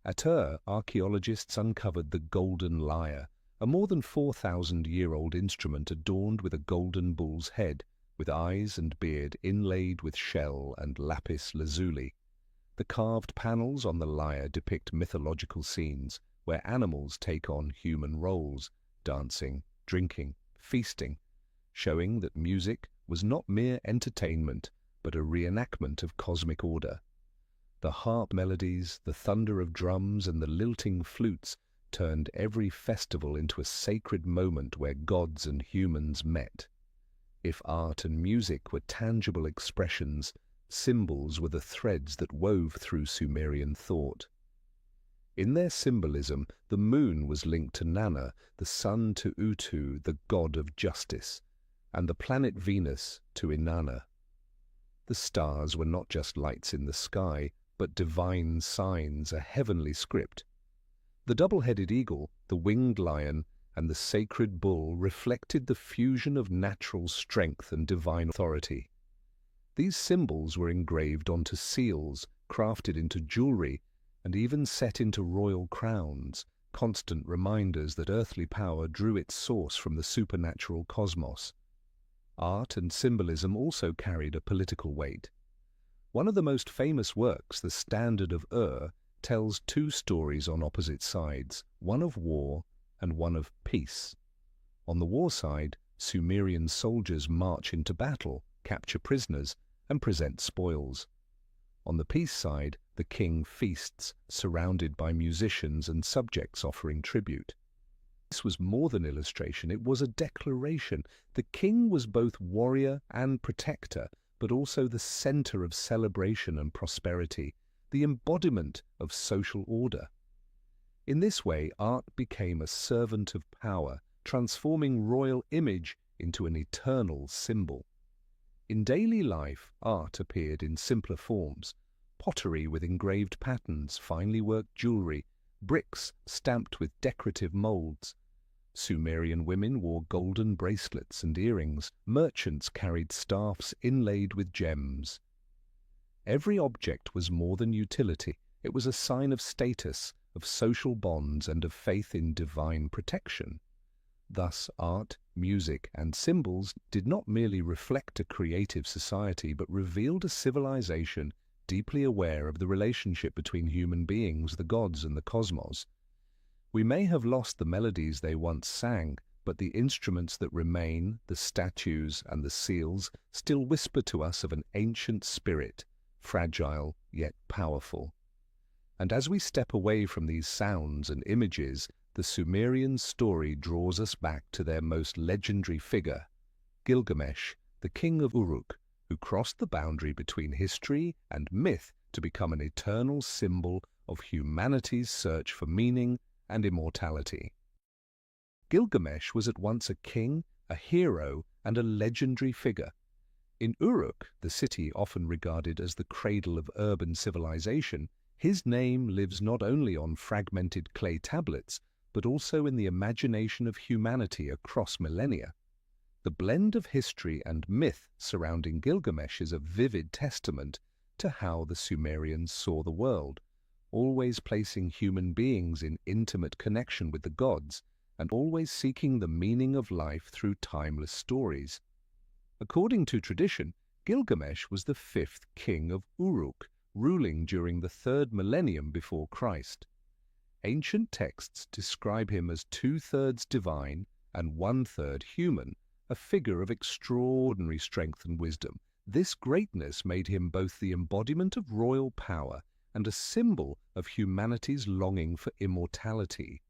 At Ur, archaeologists uncovered the golden lyre, a more than 4,000-year-old instrument adorned with a golden bull's head, with eyes and beard inlaid with shell and lapis lazuli. The carved panels on the lyre depict mythological scenes, where animals take on human roles, dancing, drinking, feasting, showing that music was not mere entertainment, but a reenactment of cosmic order. The harp melodies, the thunder of drums, and the lilting flutes turned every festival into a sacred moment where gods and humans met. If art and music were tangible expressions, symbols were the threads that wove through Sumerian thought. In their symbolism, the moon was linked to Nana, the sun to Utu, the god of justice, and the planet Venus to Inanna. The stars were not just lights in the sky, but divine signs, a heavenly script. The double-headed eagle, the winged lion, and the sacred bull reflected the fusion of natural strength and divine authority. These symbols were engraved onto seals, crafted into jewelry, and even set into royal crowns, constant reminders that earthly power drew its source from the supernatural cosmos. Art and symbolism also carried a political weight. One of the most famous works, the Standard of Ur, tells two stories on opposite sides, one of war and one of peace. On the war side, Sumerian soldiers march into battle, capture prisoners, and present spoils. On the peace side, the king feasts, surrounded by musicians and subjects offering tribute. This was more than illustration, it was a declaration. The king was both warrior and protector, but also the center of celebration and prosperity, the embodiment of social order. In this way, art became a servant of power, transforming royal image into an eternal symbol. In daily life, art appeared in simpler forms: pottery with engraved patterns, finely worked jewelry, bricks stamped with decorative molds. Sumerian women wore golden bracelets and earrings. Merchants carried staffs inlaid with gems. Every object was more than utility. It was a sign of status, of social bonds, and of faith in divine protection. Thus, art, music, and symbols did not merely reflect a creative society, but revealed a civilization deeply aware of the relationship between human beings, the gods, and the cosmos. We may have lost the melodies they once sang, but the instruments that remain, the statues and the seals, still whisper to us of an ancient spirit, fragile yet powerful. And as we step away from these sounds and images, the Sumerian story draws us back to their most legendary figure, Gilgamesh, the king of Uruk, who crossed the boundary between history and myth to become an eternal symbol of humanity's search for meaning and immortality. Gilgamesh was at once a king, a hero, and a legendary figure. In Uruk, the city often regarded as the cradle of urban civilization, his name lives not only on fragmented clay tablets, but also in the imagination of humanity across millennia. The blend of history and myth surrounding Gilgamesh is a vivid testament to how the Sumerians saw the world, always placing human beings in intimate connection with the gods, and always seeking the meaning of life through timeless stories. According to tradition, Gilgamesh was the fifth king of Uruk, ruling during the 3rd millennium before Christ. Ancient texts describe him as 2/3 divine and 1/3 human, a figure of extraordinary strength and wisdom. This greatness made him both the embodiment of royal power and a symbol of humanity's longing for immortality.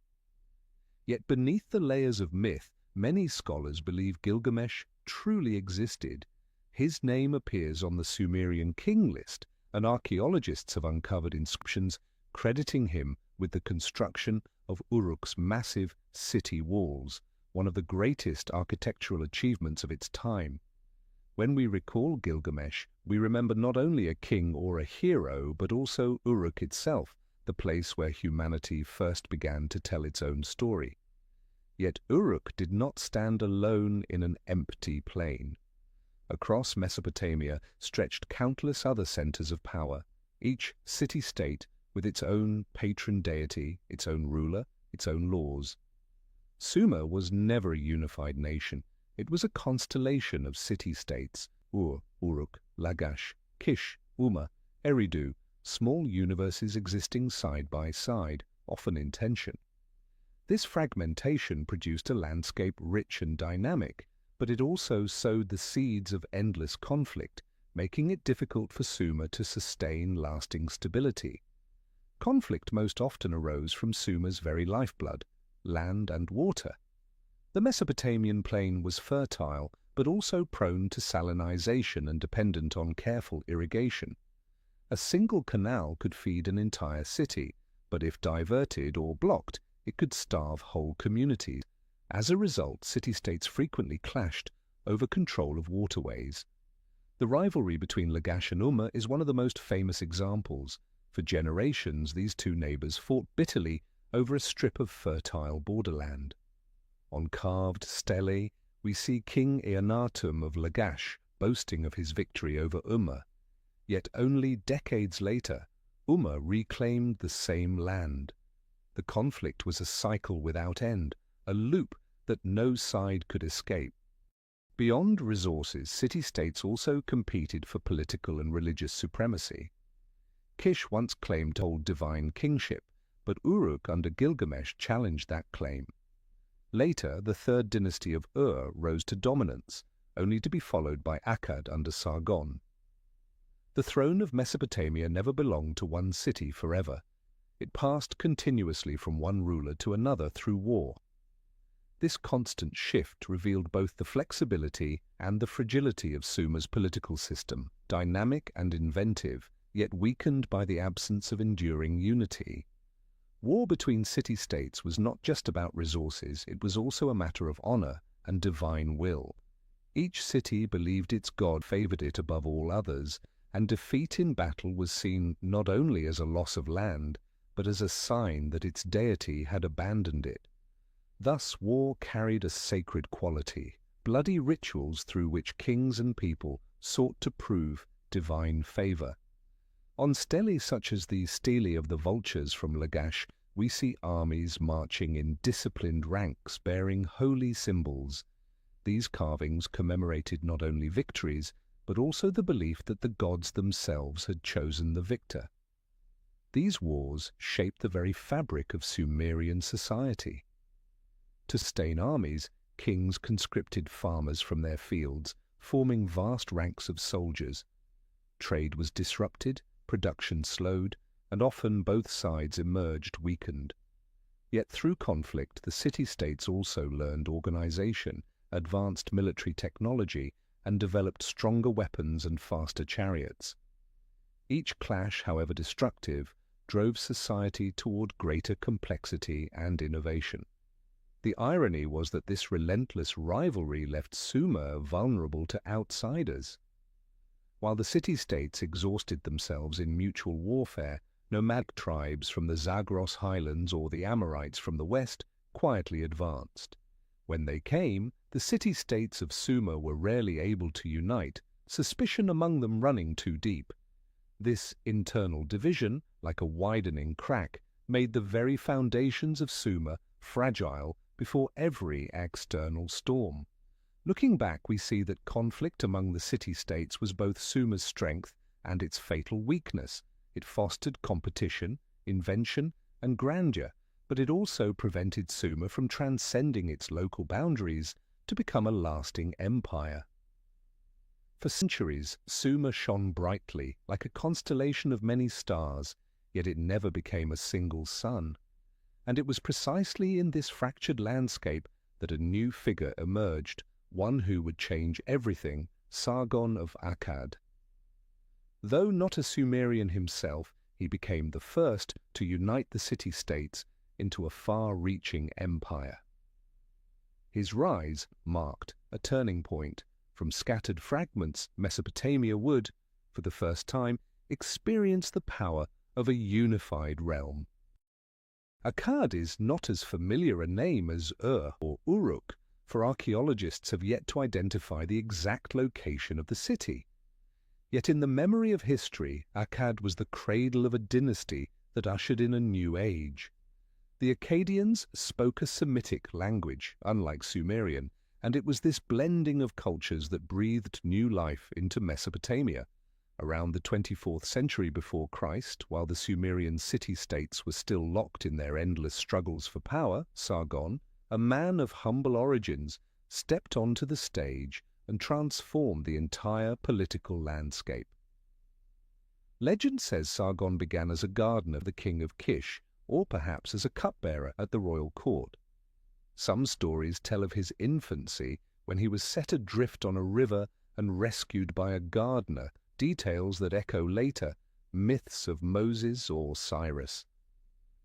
Yet beneath the layers of myth, many scholars believe Gilgamesh truly existed. His name appears on the Sumerian king list, and archaeologists have uncovered inscriptions crediting him with the construction of Uruk's massive city walls, one of the greatest architectural achievements of its time. When we recall Gilgamesh, we remember not only a king or a hero, but also Uruk itself, the place where humanity first began to tell its own story. Yet Uruk did not stand alone in an empty plain. Across Mesopotamia stretched countless other centers of power, each city-state with its own patron deity, its own ruler, its own laws. Sumer was never a unified nation. It was a constellation of city-states, Uruk, Lagash, Kish, Umma, Eridu, small universes existing side by side, often in tension. This fragmentation produced a landscape rich and dynamic, but it also sowed the seeds of endless conflict, making it difficult for Sumer to sustain lasting stability. Conflict most often arose from Sumer's very lifeblood, land and water. The Mesopotamian plain was fertile, but also prone to salinization and dependent on careful irrigation. A single canal could feed an entire city, but if diverted or blocked, it could starve whole communities. As a result, city-states frequently clashed over control of waterways. The rivalry between Lagash and Umma is one of the most famous examples. For generations, these two neighbors fought bitterly over a strip of fertile borderland. On carved stelae, we see King Eannatum of Lagash boasting of his victory over Umma. Yet only decades later, Umma reclaimed the same land. The conflict was a cycle without end, a loop that no side could escape. Beyond resources, city-states also competed for political and religious supremacy. Kish once claimed to hold divine kingship, but Uruk under Gilgamesh challenged that claim. Later, the third dynasty of Ur rose to dominance, only to be followed by Akkad under Sargon. The throne of Mesopotamia never belonged to one city forever. It passed continuously from one ruler to another through war. This constant shift revealed both the flexibility and the fragility of Sumer's political system, dynamic and inventive, yet weakened by the absence of enduring unity. War between city-states was not just about resources, it was also a matter of honor and divine will. Each city believed its god favored it above all others, and defeat in battle was seen not only as a loss of land, but as a sign that its deity had abandoned it. Thus war carried a sacred quality, bloody rituals through which kings and people sought to prove divine favor. On stelae such as the stele of the vultures from Lagash, we see armies marching in disciplined ranks bearing holy symbols. These carvings commemorated not only victories, but also the belief that the gods themselves had chosen the victor. These wars shaped the very fabric of Sumerian society. To sustain armies, kings conscripted farmers from their fields, forming vast ranks of soldiers. Trade was disrupted, production slowed, and often both sides emerged weakened. Yet through conflict, the city-states also learned organization, advanced military technology, and developed stronger weapons and faster chariots. Each clash, however destructive, drove society toward greater complexity and innovation. The irony was that this relentless rivalry left Sumer vulnerable to outsiders. While the city-states exhausted themselves in mutual warfare, nomadic tribes from the Zagros highlands or the Amorites from the west quietly advanced. When they came, the city-states of Sumer were rarely able to unite, suspicion among them running too deep. This internal division, like a widening crack, made the very foundations of Sumer fragile before every external storm. Looking back, we see that conflict among the city-states was both Sumer's strength and its fatal weakness. It fostered competition, invention, and grandeur, but it also prevented Sumer from transcending its local boundaries to become a lasting empire. For centuries, Sumer shone brightly, like a constellation of many stars, yet it never became a single sun. And it was precisely in this fractured landscape that a new figure emerged, one who would change everything, Sargon of Akkad. Though not a Sumerian himself, he became the first to unite the city-states into a far-reaching empire. His rise marked a turning point. From scattered fragments, Mesopotamia would, for the first time, experience the power of a unified realm. Akkad is not as familiar a name as Ur or Uruk, for archaeologists have yet to identify the exact location of the city. Yet in the memory of history, Akkad was the cradle of a dynasty that ushered in a new age. The Akkadians spoke a Semitic language, unlike Sumerian, and it was this blending of cultures that breathed new life into Mesopotamia. Around the 24th century before Christ, while the Sumerian city-states were still locked in their endless struggles for power, Sargon, a man of humble origins, stepped onto the stage and transformed the entire political landscape. Legend says Sargon began as a gardener of the king of Kish, or perhaps as a cupbearer at the royal court. Some stories tell of his infancy when he was set adrift on a river and rescued by a gardener, details that echo later myths of Moses or Cyrus.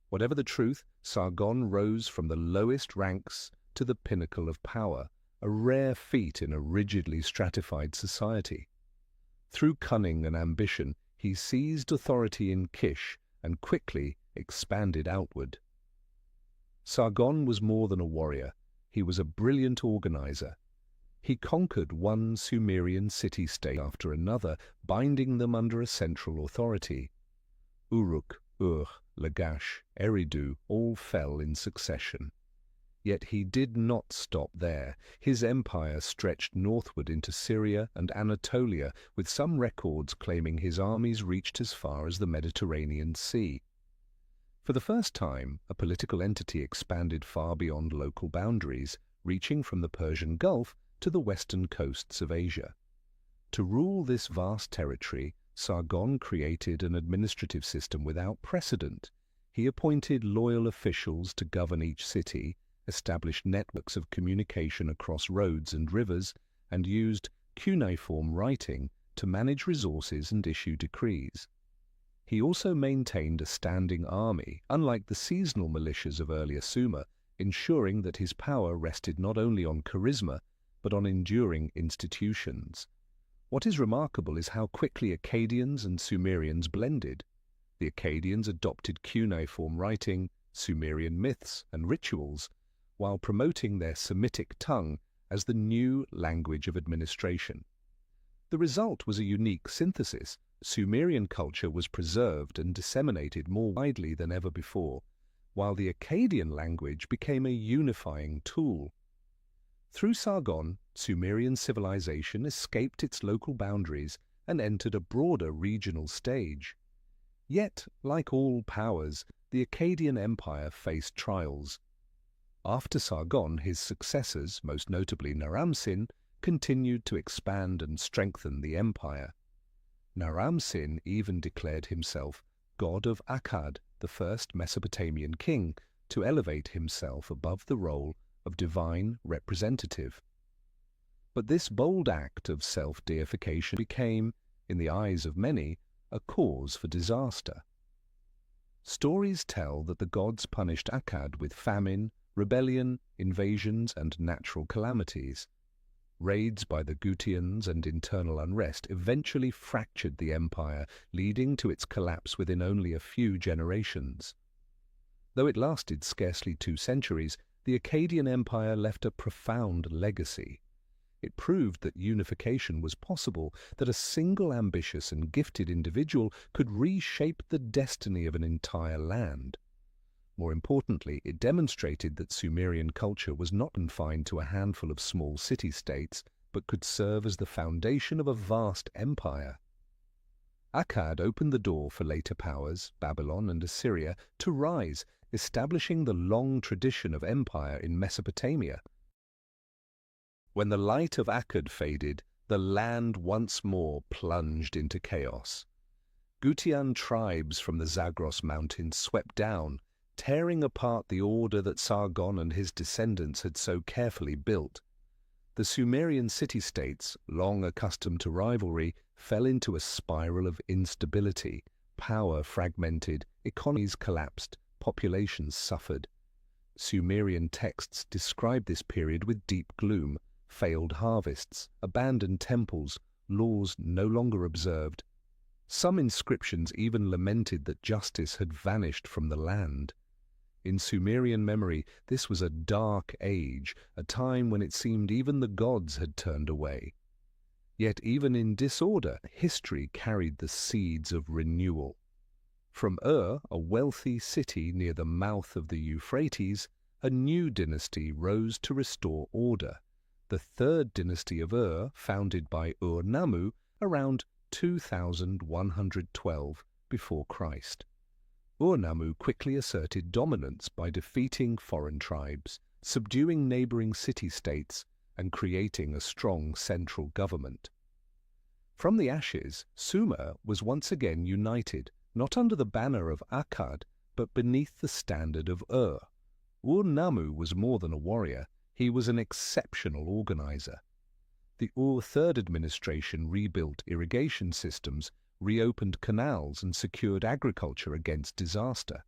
Whatever the truth, Sargon rose from the lowest ranks to the pinnacle of power, a rare feat in a rigidly stratified society. Through cunning and ambition, he seized authority in Kish and quickly expanded outward. Sargon was more than a warrior. He was a brilliant organizer. He conquered one Sumerian city-state after another, binding them under a central authority. Uruk, Ur, Lagash, Eridu all fell in succession. Yet he did not stop there. His empire stretched northward into Syria and Anatolia, with some records claiming his armies reached as far as the Mediterranean Sea. For the first time, a political entity expanded far beyond local boundaries, reaching from the Persian Gulf to the western coasts of Asia. To rule this vast territory, Sargon created an administrative system without precedent. He appointed loyal officials to govern each city, established networks of communication across roads and rivers, and used cuneiform writing to manage resources and issue decrees. He also maintained a standing army, unlike the seasonal militias of earlier Sumer, ensuring that his power rested not only on charisma, but on enduring institutions. What is remarkable is how quickly Akkadians and Sumerians blended. The Akkadians adopted cuneiform writing, Sumerian myths and rituals, while promoting their Semitic tongue as the new language of administration. The result was a unique synthesis. Sumerian culture was preserved and disseminated more widely than ever before, while the Akkadian language became a unifying tool. Through Sargon, Sumerian civilization escaped its local boundaries and entered a broader regional stage. Yet, like all powers, the Akkadian Empire faced trials. After Sargon, his successors, most notably Naram-Sin, continued to expand and strengthen the empire. Naram-Sin even declared himself god of Akkad, the first Mesopotamian king, to elevate himself above the role of divine representative. But this bold act of self-deification became, in the eyes of many, a cause for disaster. Stories tell that the gods punished Akkad with famine, rebellion, invasions, and natural calamities. Raids by the Gutians and internal unrest eventually fractured the empire, leading to its collapse within only a few generations. Though it lasted scarcely 2 centuries, the Akkadian Empire left a profound legacy. It proved that unification was possible, that a single ambitious and gifted individual could reshape the destiny of an entire land. More importantly, it demonstrated that Sumerian culture was not confined to a handful of small city-states, but could serve as the foundation of a vast empire. Akkad opened the door for later powers, Babylon and Assyria, to rise, establishing the long tradition of empire in Mesopotamia. When the light of Akkad faded, the land once more plunged into chaos. Gutian tribes from the Zagros Mountains swept down, tearing apart the order that Sargon and his descendants had so carefully built. The Sumerian city-states, long accustomed to rivalry, fell into a spiral of instability. Power fragmented, economies collapsed, populations suffered. Sumerian texts describe this period with deep gloom, failed harvests, abandoned temples, laws no longer observed. Some inscriptions even lamented that justice had vanished from the land. In Sumerian memory, this was a dark age, a time when it seemed even the gods had turned away. Yet even in disorder, history carried the seeds of renewal. From Ur, a wealthy city near the mouth of the Euphrates, a new dynasty rose to restore order, the third dynasty of Ur, founded by Ur-Nammu around 2112 before Christ. Ur-Nammu quickly asserted dominance by defeating foreign tribes, subduing neighboring city-states, and creating a strong central government. From the ashes, Sumer was once again united, not under the banner of Akkad, but beneath the standard of Ur. Ur-Nammu was more than a warrior, he was an exceptional organizer. The Ur Third administration rebuilt irrigation systems, reopened canals and secured agriculture against disaster.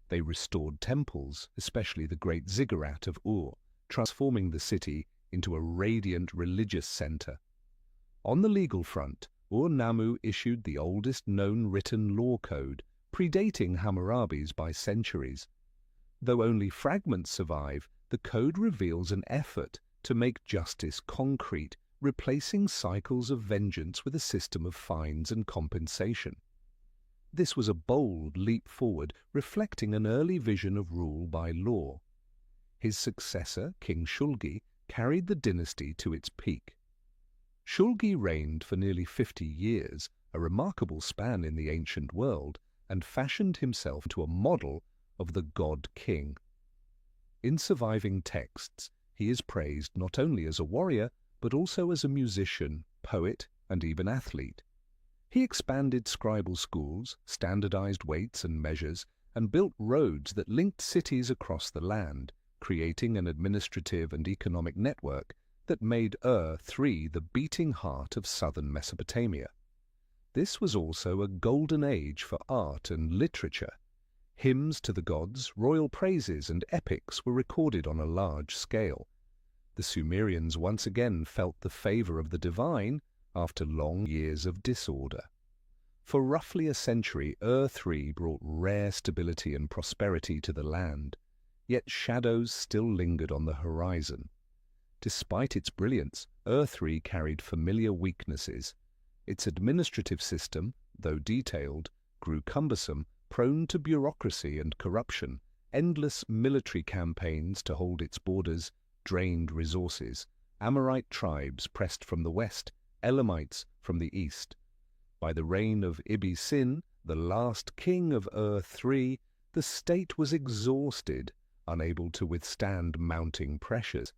They restored temples, especially the great ziggurat of Ur, transforming the city into a radiant religious center. On the legal front, Ur-Nammu issued the oldest known written law code, predating Hammurabi's by centuries. Though only fragments survive, the code reveals an effort to make justice concrete, replacing cycles of vengeance with a system of fines and compensation. This was a bold leap forward, reflecting an early vision of rule by law. His successor, King Shulgi, carried the dynasty to its peak. Shulgi reigned for nearly 50 years, a remarkable span in the ancient world, and fashioned himself into a model of the god-king. In surviving texts, he is praised not only as a warrior, but also as a musician, poet, and even athlete. He expanded scribal schools, standardized weights and measures, and built roads that linked cities across the land, creating an administrative and economic network that made Ur-3 the beating heart of southern Mesopotamia. This was also a golden age for art and literature. Hymns to the gods, royal praises, and epics were recorded on a large scale. The Sumerians once again felt the favor of the divine after long years of disorder. For roughly a century, Ur-3 brought rare stability and prosperity to the land, yet shadows still lingered on the horizon. Despite its brilliance, Ur-3 carried familiar weaknesses. Its administrative system, though detailed, grew cumbersome, prone to bureaucracy and corruption. Endless military campaigns to hold its borders drained resources. Amorite tribes pressed from the west, Elamites from the east. By the reign of Ibbi-Sin, the last king of Ur-3, the state was exhausted, unable to withstand mounting pressures.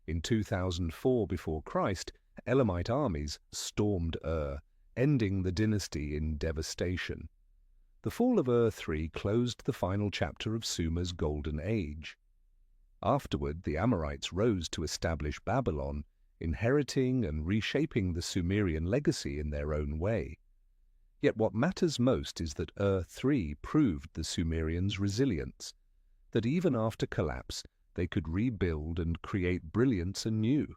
In 2004 before Christ, Elamite armies stormed Ur, ending the dynasty in devastation. The fall of Ur-3 closed the final chapter of Sumer's golden age. Afterward, the Amorites rose to establish Babylon, inheriting and reshaping the Sumerian legacy in their own way. Yet what matters most is that Ur-3 proved the Sumerians' resilience, that even after collapse, they could rebuild and create brilliance anew.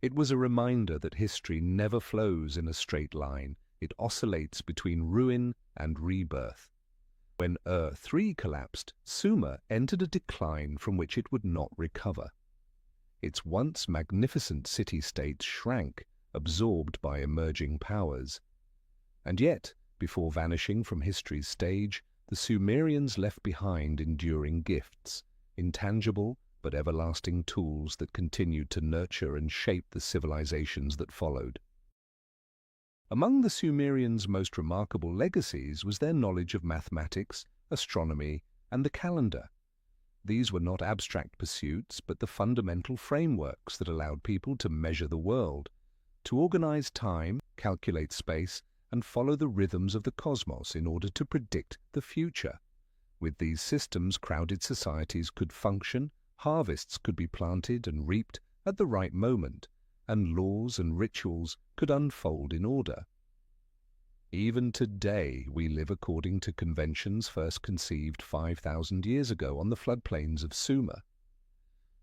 It was a reminder that history never flows in a straight line. It oscillates between ruin and rebirth. When Ur-3 collapsed, Sumer entered a decline from which it would not recover. Its once magnificent city-states shrank, absorbed by emerging powers. And yet, before vanishing from history's stage, the Sumerians left behind enduring gifts, intangible but everlasting tools that continued to nurture and shape the civilizations that followed. Among the Sumerians' most remarkable legacies was their knowledge of mathematics, astronomy, and the calendar. These were not abstract pursuits, but the fundamental frameworks that allowed people to measure the world, to organize time, calculate space, and follow the rhythms of the cosmos in order to predict the future. With these systems, crowded societies could function, harvests could be planted and reaped at the right moment, and laws and rituals could unfold in order. Even today, we live according to conventions first conceived 5,000 years ago on the floodplains of Sumer.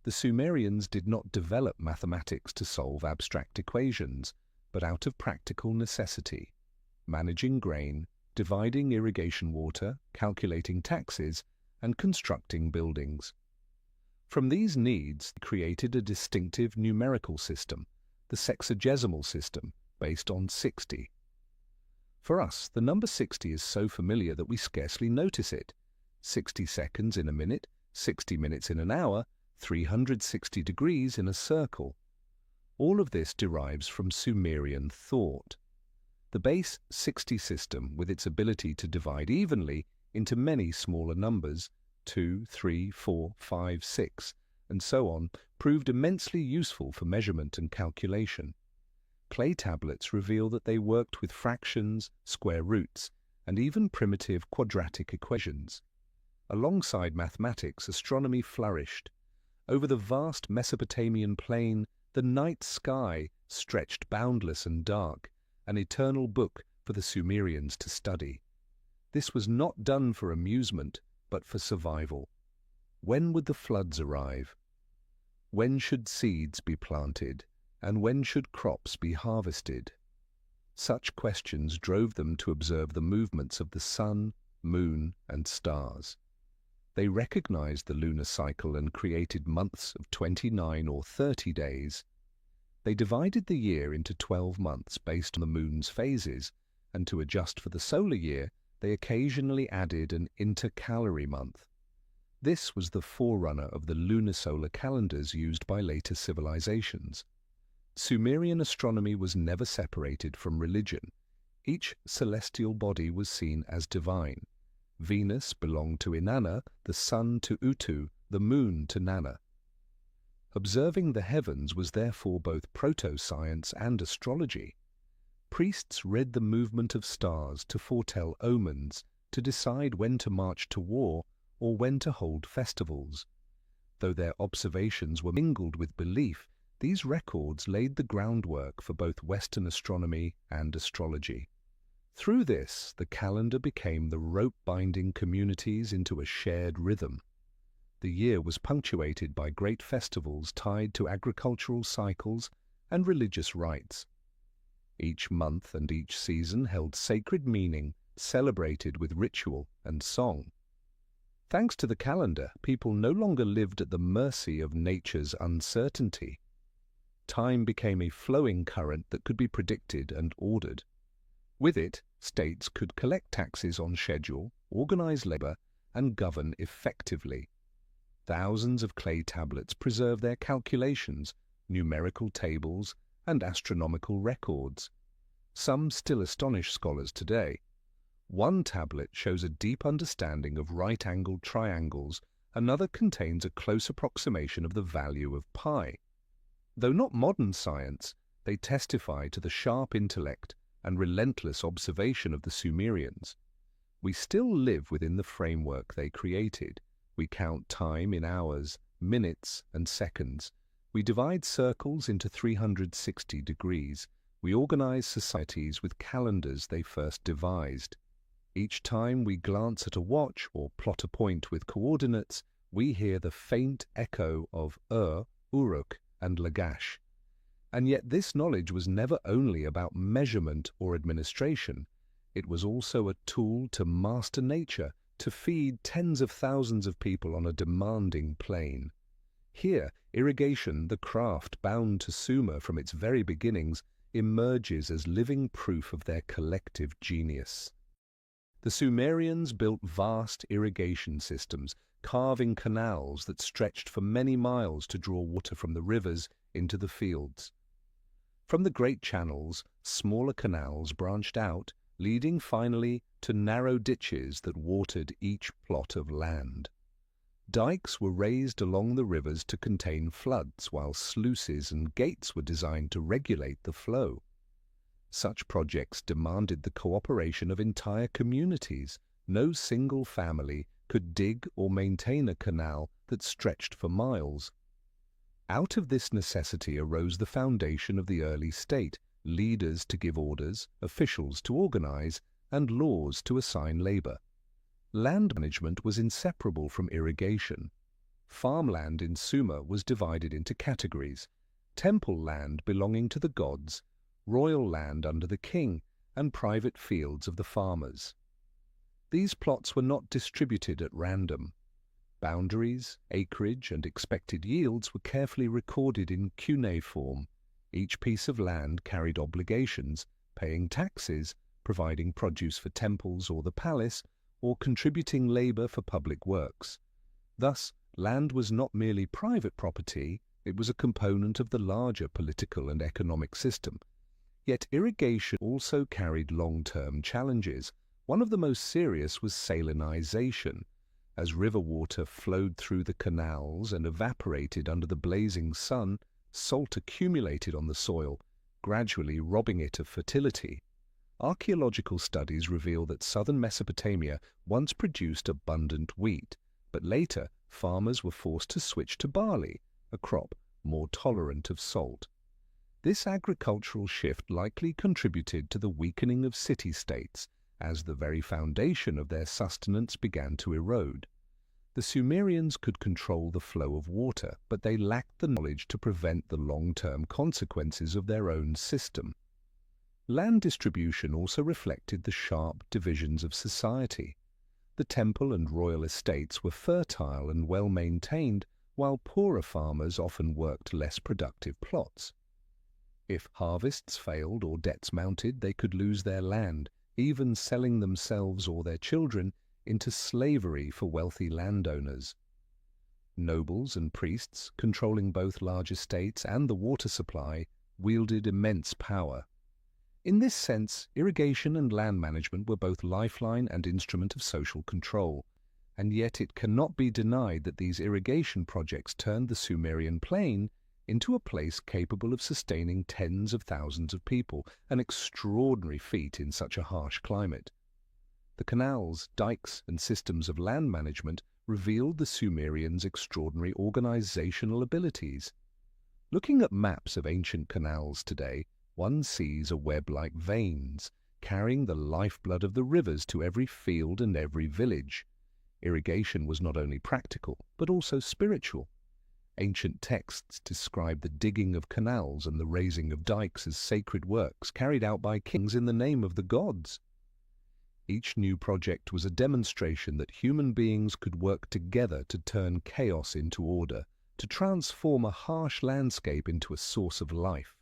The Sumerians did not develop mathematics to solve abstract equations, but out of practical necessity, managing grain, dividing irrigation water, calculating taxes, and constructing buildings. From these needs, they created a distinctive numerical system, the sexagesimal system, based on 60. For us, the number 60 is so familiar that we scarcely notice it. 60 seconds in a minute, 60 minutes in an hour, 360 degrees in a circle. All of this derives from Sumerian thought. The base 60 system, with its ability to divide evenly into many smaller numbers, 2, 3, 4, 5, 6, and so on, proved immensely useful for measurement and calculation. Clay tablets reveal that they worked with fractions, square roots, and even primitive quadratic equations. Alongside mathematics, astronomy flourished. Over the vast Mesopotamian plain, the night sky stretched boundless and dark, an eternal book for the Sumerians to study. This was not done for amusement, but for survival. When would the floods arrive? When should seeds be planted, and when should crops be harvested? Such questions drove them to observe the movements of the sun, moon, and stars. They recognized the lunar cycle and created months of 29 or 30 days. They divided the year into 12 months based on the moon's phases, and to adjust for the solar year, they occasionally added an intercalary month. This was the forerunner of the lunisolar calendars used by later civilizations. Sumerian astronomy was never separated from religion. Each celestial body was seen as divine. Venus belonged to Inanna, the sun to Utu, the moon to Nanna. Observing the heavens was therefore both proto-science and astrology. Priests read the movement of stars to foretell omens, to decide when to march to war or when to hold festivals. Though their observations were mingled with belief, these records laid the groundwork for both Western astronomy and astrology. Through this, the calendar became the rope binding communities into a shared rhythm. The year was punctuated by great festivals tied to agricultural cycles and religious rites. Each month and each season held sacred meaning, celebrated with ritual and song. Thanks to the calendar, people no longer lived at the mercy of nature's uncertainty. Time became a flowing current that could be predicted and ordered. With it, states could collect taxes on schedule, organize labor, and govern effectively. Thousands of clay tablets preserve their calculations, numerical tables, and astronomical records. Some still astonish scholars today. One tablet shows a deep understanding of right-angled triangles, another contains a close approximation of the value of pi. Though not modern science, they testify to the sharp intellect and relentless observation of the Sumerians. We still live within the framework they created. We count time in hours, minutes, and seconds. We divide circles into 360 degrees. We organize societies with calendars they first devised. Each time we glance at a watch or plot a point with coordinates, we hear the faint echo of Uruk, and Lagash. And yet this knowledge was never only about measurement or administration. It was also a tool to master nature, to feed tens of thousands of people on a demanding plain. Here, irrigation, the craft bound to Sumer from its very beginnings, emerges as living proof of their collective genius. The Sumerians built vast irrigation systems, carving canals that stretched for many miles to draw water from the rivers into the fields. From the great channels, smaller canals branched out, leading finally to narrow ditches that watered each plot of land. Dikes were raised along the rivers to contain floods, while sluices and gates were designed to regulate the flow. Such projects demanded the cooperation of entire communities. No single family could dig or maintain a canal that stretched for miles. Out of this necessity arose the foundation of the early state, leaders to give orders, officials to organize, and laws to assign labor. Land management was inseparable from irrigation. Farmland in Sumer was divided into categories: temple land belonging to the gods, royal land under the king, and private fields of the farmers. These plots were not distributed at random. Boundaries, acreage, and expected yields were carefully recorded in cuneiform. Each piece of land carried obligations, paying taxes, providing produce for temples or the palace, or contributing labor for public works. Thus, land was not merely private property, it was a component of the larger political and economic system. Yet irrigation also carried long-term challenges. One of the most serious was salinization. As river water flowed through the canals and evaporated under the blazing sun, salt accumulated on the soil, gradually robbing it of fertility. Archaeological studies reveal that southern Mesopotamia once produced abundant wheat, but later farmers were forced to switch to barley, a crop more tolerant of salt. This agricultural shift likely contributed to the weakening of city-states, as the very foundation of their sustenance began to erode. The Sumerians could control the flow of water, but they lacked the knowledge to prevent the long-term consequences of their own system. Land distribution also reflected the sharp divisions of society. The temple and royal estates were fertile and well-maintained, while poorer farmers often worked less productive plots. If harvests failed or debts mounted, they could lose their land, even selling themselves or their children into slavery for wealthy landowners. Nobles and priests, controlling both large estates and the water supply, wielded immense power. In this sense, irrigation and land management were both lifeline and instrument of social control, and yet it cannot be denied that these irrigation projects turned the Sumerian plain into a place capable of sustaining tens of thousands of people, an extraordinary feat in such a harsh climate. The canals, dikes, and systems of land management revealed the Sumerians' extraordinary organizational abilities. Looking at maps of ancient canals today, one sees a web like veins, carrying the lifeblood of the rivers to every field and every village. Irrigation was not only practical, but also spiritual. Ancient texts describe the digging of canals and the raising of dikes as sacred works carried out by kings in the name of the gods. Each new project was a demonstration that human beings could work together to turn chaos into order, to transform a harsh landscape into a source of life.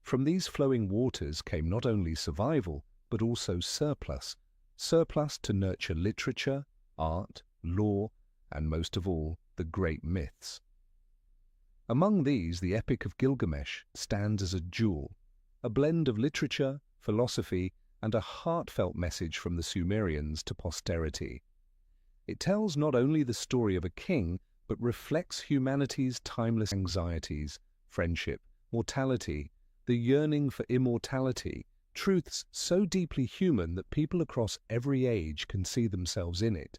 From these flowing waters came not only survival, but also surplus to nurture literature, art, law, and most of all, the great myths. Among these, the Epic of Gilgamesh stands as a jewel, a blend of literature, philosophy, and a heartfelt message from the Sumerians to posterity. It tells not only the story of a king, but reflects humanity's timeless anxieties, friendship, mortality, the yearning for immortality, truths so deeply human that people across every age can see themselves in it.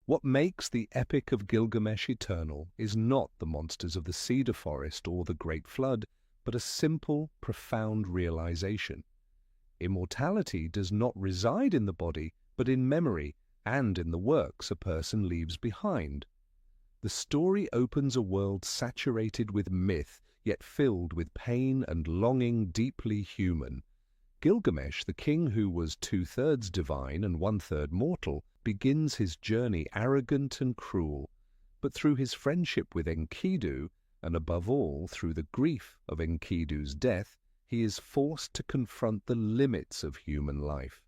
What makes the Epic of Gilgamesh eternal is not the monsters of the cedar forest or the great flood, but a simple, profound realization. Immortality does not reside in the body, but in memory and in the works a person leaves behind. The story opens a world saturated with myth, yet filled with pain and longing deeply human. Gilgamesh, the king who was 2/3 divine and 1/3 mortal, begins his journey arrogant and cruel, but through his friendship with Enkidu, and above all through the grief of Enkidu's death, he is forced to confront the limits of human life.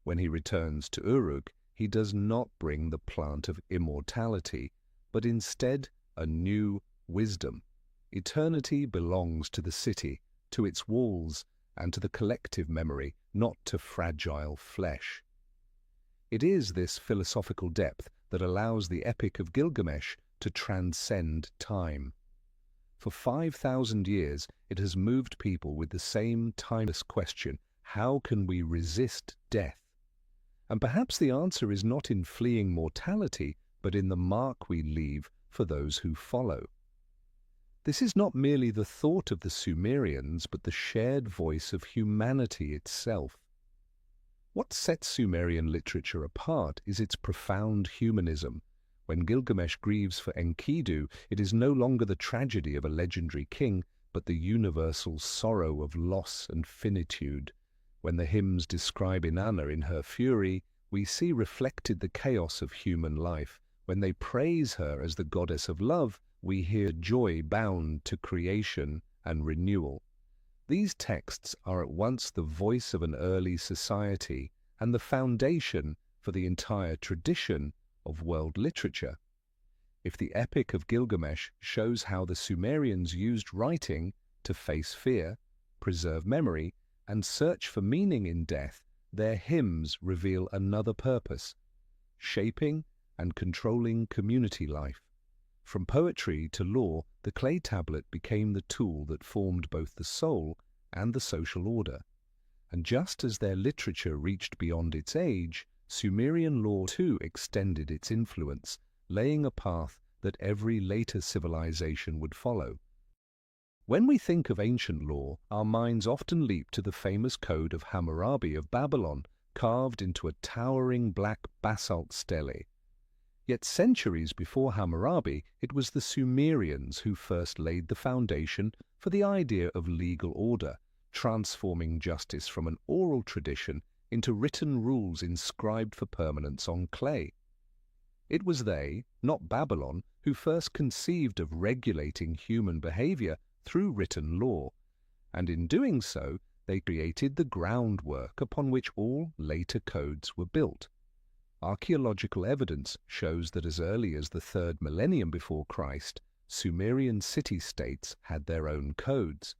When he returns to Uruk, he does not bring the plant of immortality, but instead a new wisdom. Eternity belongs to the city, to its walls, and to the collective memory, not to fragile flesh. It is this philosophical depth that allows the Epic of Gilgamesh to transcend time. For 5,000 years, it has moved people with the same timeless question: how can we resist death? And perhaps the answer is not in fleeing mortality, but in the mark we leave for those who follow. This is not merely the thought of the Sumerians, but the shared voice of humanity itself. What sets Sumerian literature apart is its profound humanism. When Gilgamesh grieves for Enkidu, it is no longer the tragedy of a legendary king, but the universal sorrow of loss and finitude. When the hymns describe Inanna in her fury, we see reflected the chaos of human life. When they praise her as the goddess of love, we hear joy bound to creation and renewal. These texts are at once the voice of an early society and the foundation for the entire tradition of world literature. If the Epic of Gilgamesh shows how the Sumerians used writing to face fear, preserve memory, and search for meaning in death, their hymns reveal another purpose: shaping and controlling community life. From poetry to law, the clay tablet became the tool that formed both the soul and the social order. And just as their literature reached beyond its age, Sumerian law too extended its influence, laying a path that every later civilization would follow. When we think of ancient law, our minds often leap to the famous Code of Hammurabi of Babylon, carved into a towering black basalt stele. Yet centuries before Hammurabi, it was the Sumerians who first laid the foundation for the idea of legal order, transforming justice from an oral tradition into written rules inscribed for permanence on clay. It was they, not Babylon, who first conceived of regulating human behavior through written law, and in doing so, they created the groundwork upon which all later codes were built. Archaeological evidence shows that as early as the 3rd millennium before Christ, Sumerian city-states had their own codes.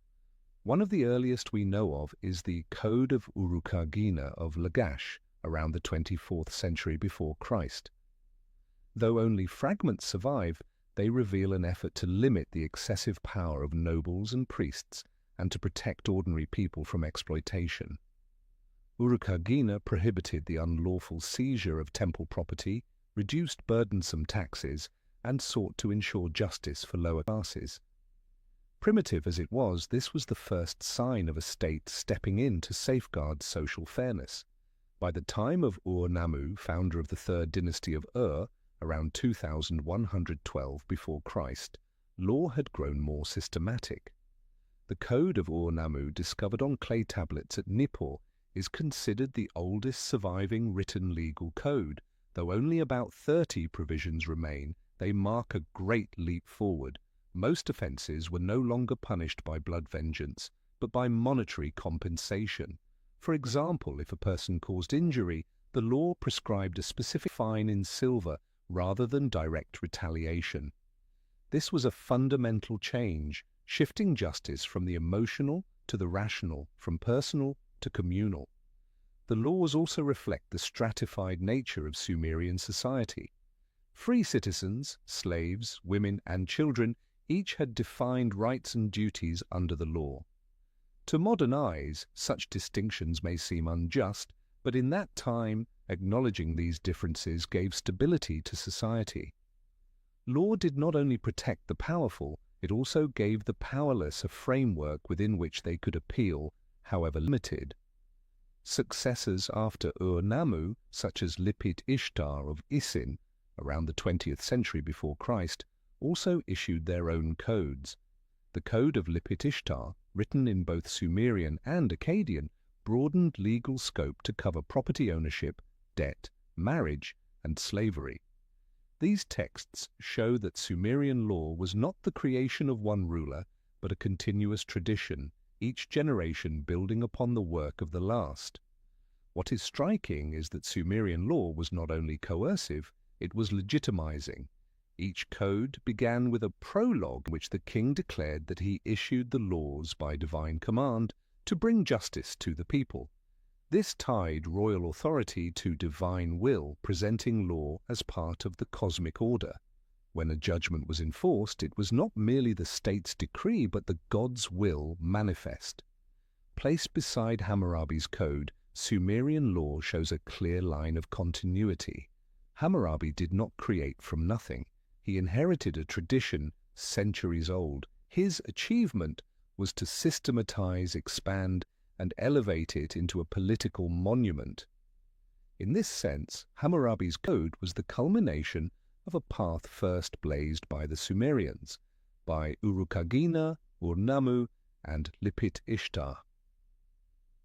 One of the earliest we know of is the Code of Urukagina of Lagash, around the 24th century before Christ. Though only fragments survive, they reveal an effort to limit the excessive power of nobles and priests and to protect ordinary people from exploitation. Urukagina prohibited the unlawful seizure of temple property, reduced burdensome taxes, and sought to ensure justice for lower classes. Primitive as it was, this was the first sign of a state stepping in to safeguard social fairness. By the time of Ur-Nammu, founder of the 3rd dynasty of Ur, around 2112 before Christ, law had grown more systematic. The Code of Ur-Nammu, discovered on clay tablets at Nippur, is considered the oldest surviving written legal code. Though only about 30 provisions remain, they mark a great leap forward. Most offences were no longer punished by blood vengeance, but by monetary compensation. For example, if a person caused injury, the law prescribed a specific fine in silver rather than direct retaliation. This was a fundamental change, shifting justice from the emotional to the rational, from personal to communal. The laws also reflect the stratified nature of Sumerian society. Free citizens, slaves, women, and children each had defined rights and duties under the law. To modern eyes, such distinctions may seem unjust, but in that time, acknowledging these differences gave stability to society. Law did not only protect the powerful, it also gave the powerless a framework within which they could appeal, however limited. Successors after Ur-Nammu, such as Lipit Ishtar of Isin, around the 20th century before Christ, also issued their own codes. The Code of Lipit Ishtar, written in both Sumerian and Akkadian, broadened legal scope to cover property ownership, debt, marriage, and slavery. These texts show that Sumerian law was not the creation of one ruler, but a continuous tradition, each generation building upon the work of the last. What is striking is that Sumerian law was not only coercive, it was legitimizing. Each code began with a prologue in which the king declared that he issued the laws by divine command to bring justice to the people. This tied royal authority to divine will, presenting law as part of the cosmic order. When a judgment was enforced, it was not merely the state's decree, but the god's will manifest. Placed beside Hammurabi's code, Sumerian law shows a clear line of continuity. Hammurabi did not create from nothing. He inherited a tradition centuries old, His achievement was to systematize, expand, and elevate it into a political monument. In this sense, Hammurabi's code was the culmination of a path first blazed by the Sumerians, by Urukagina, Ur-Nammu, and Lipit-Ishtar.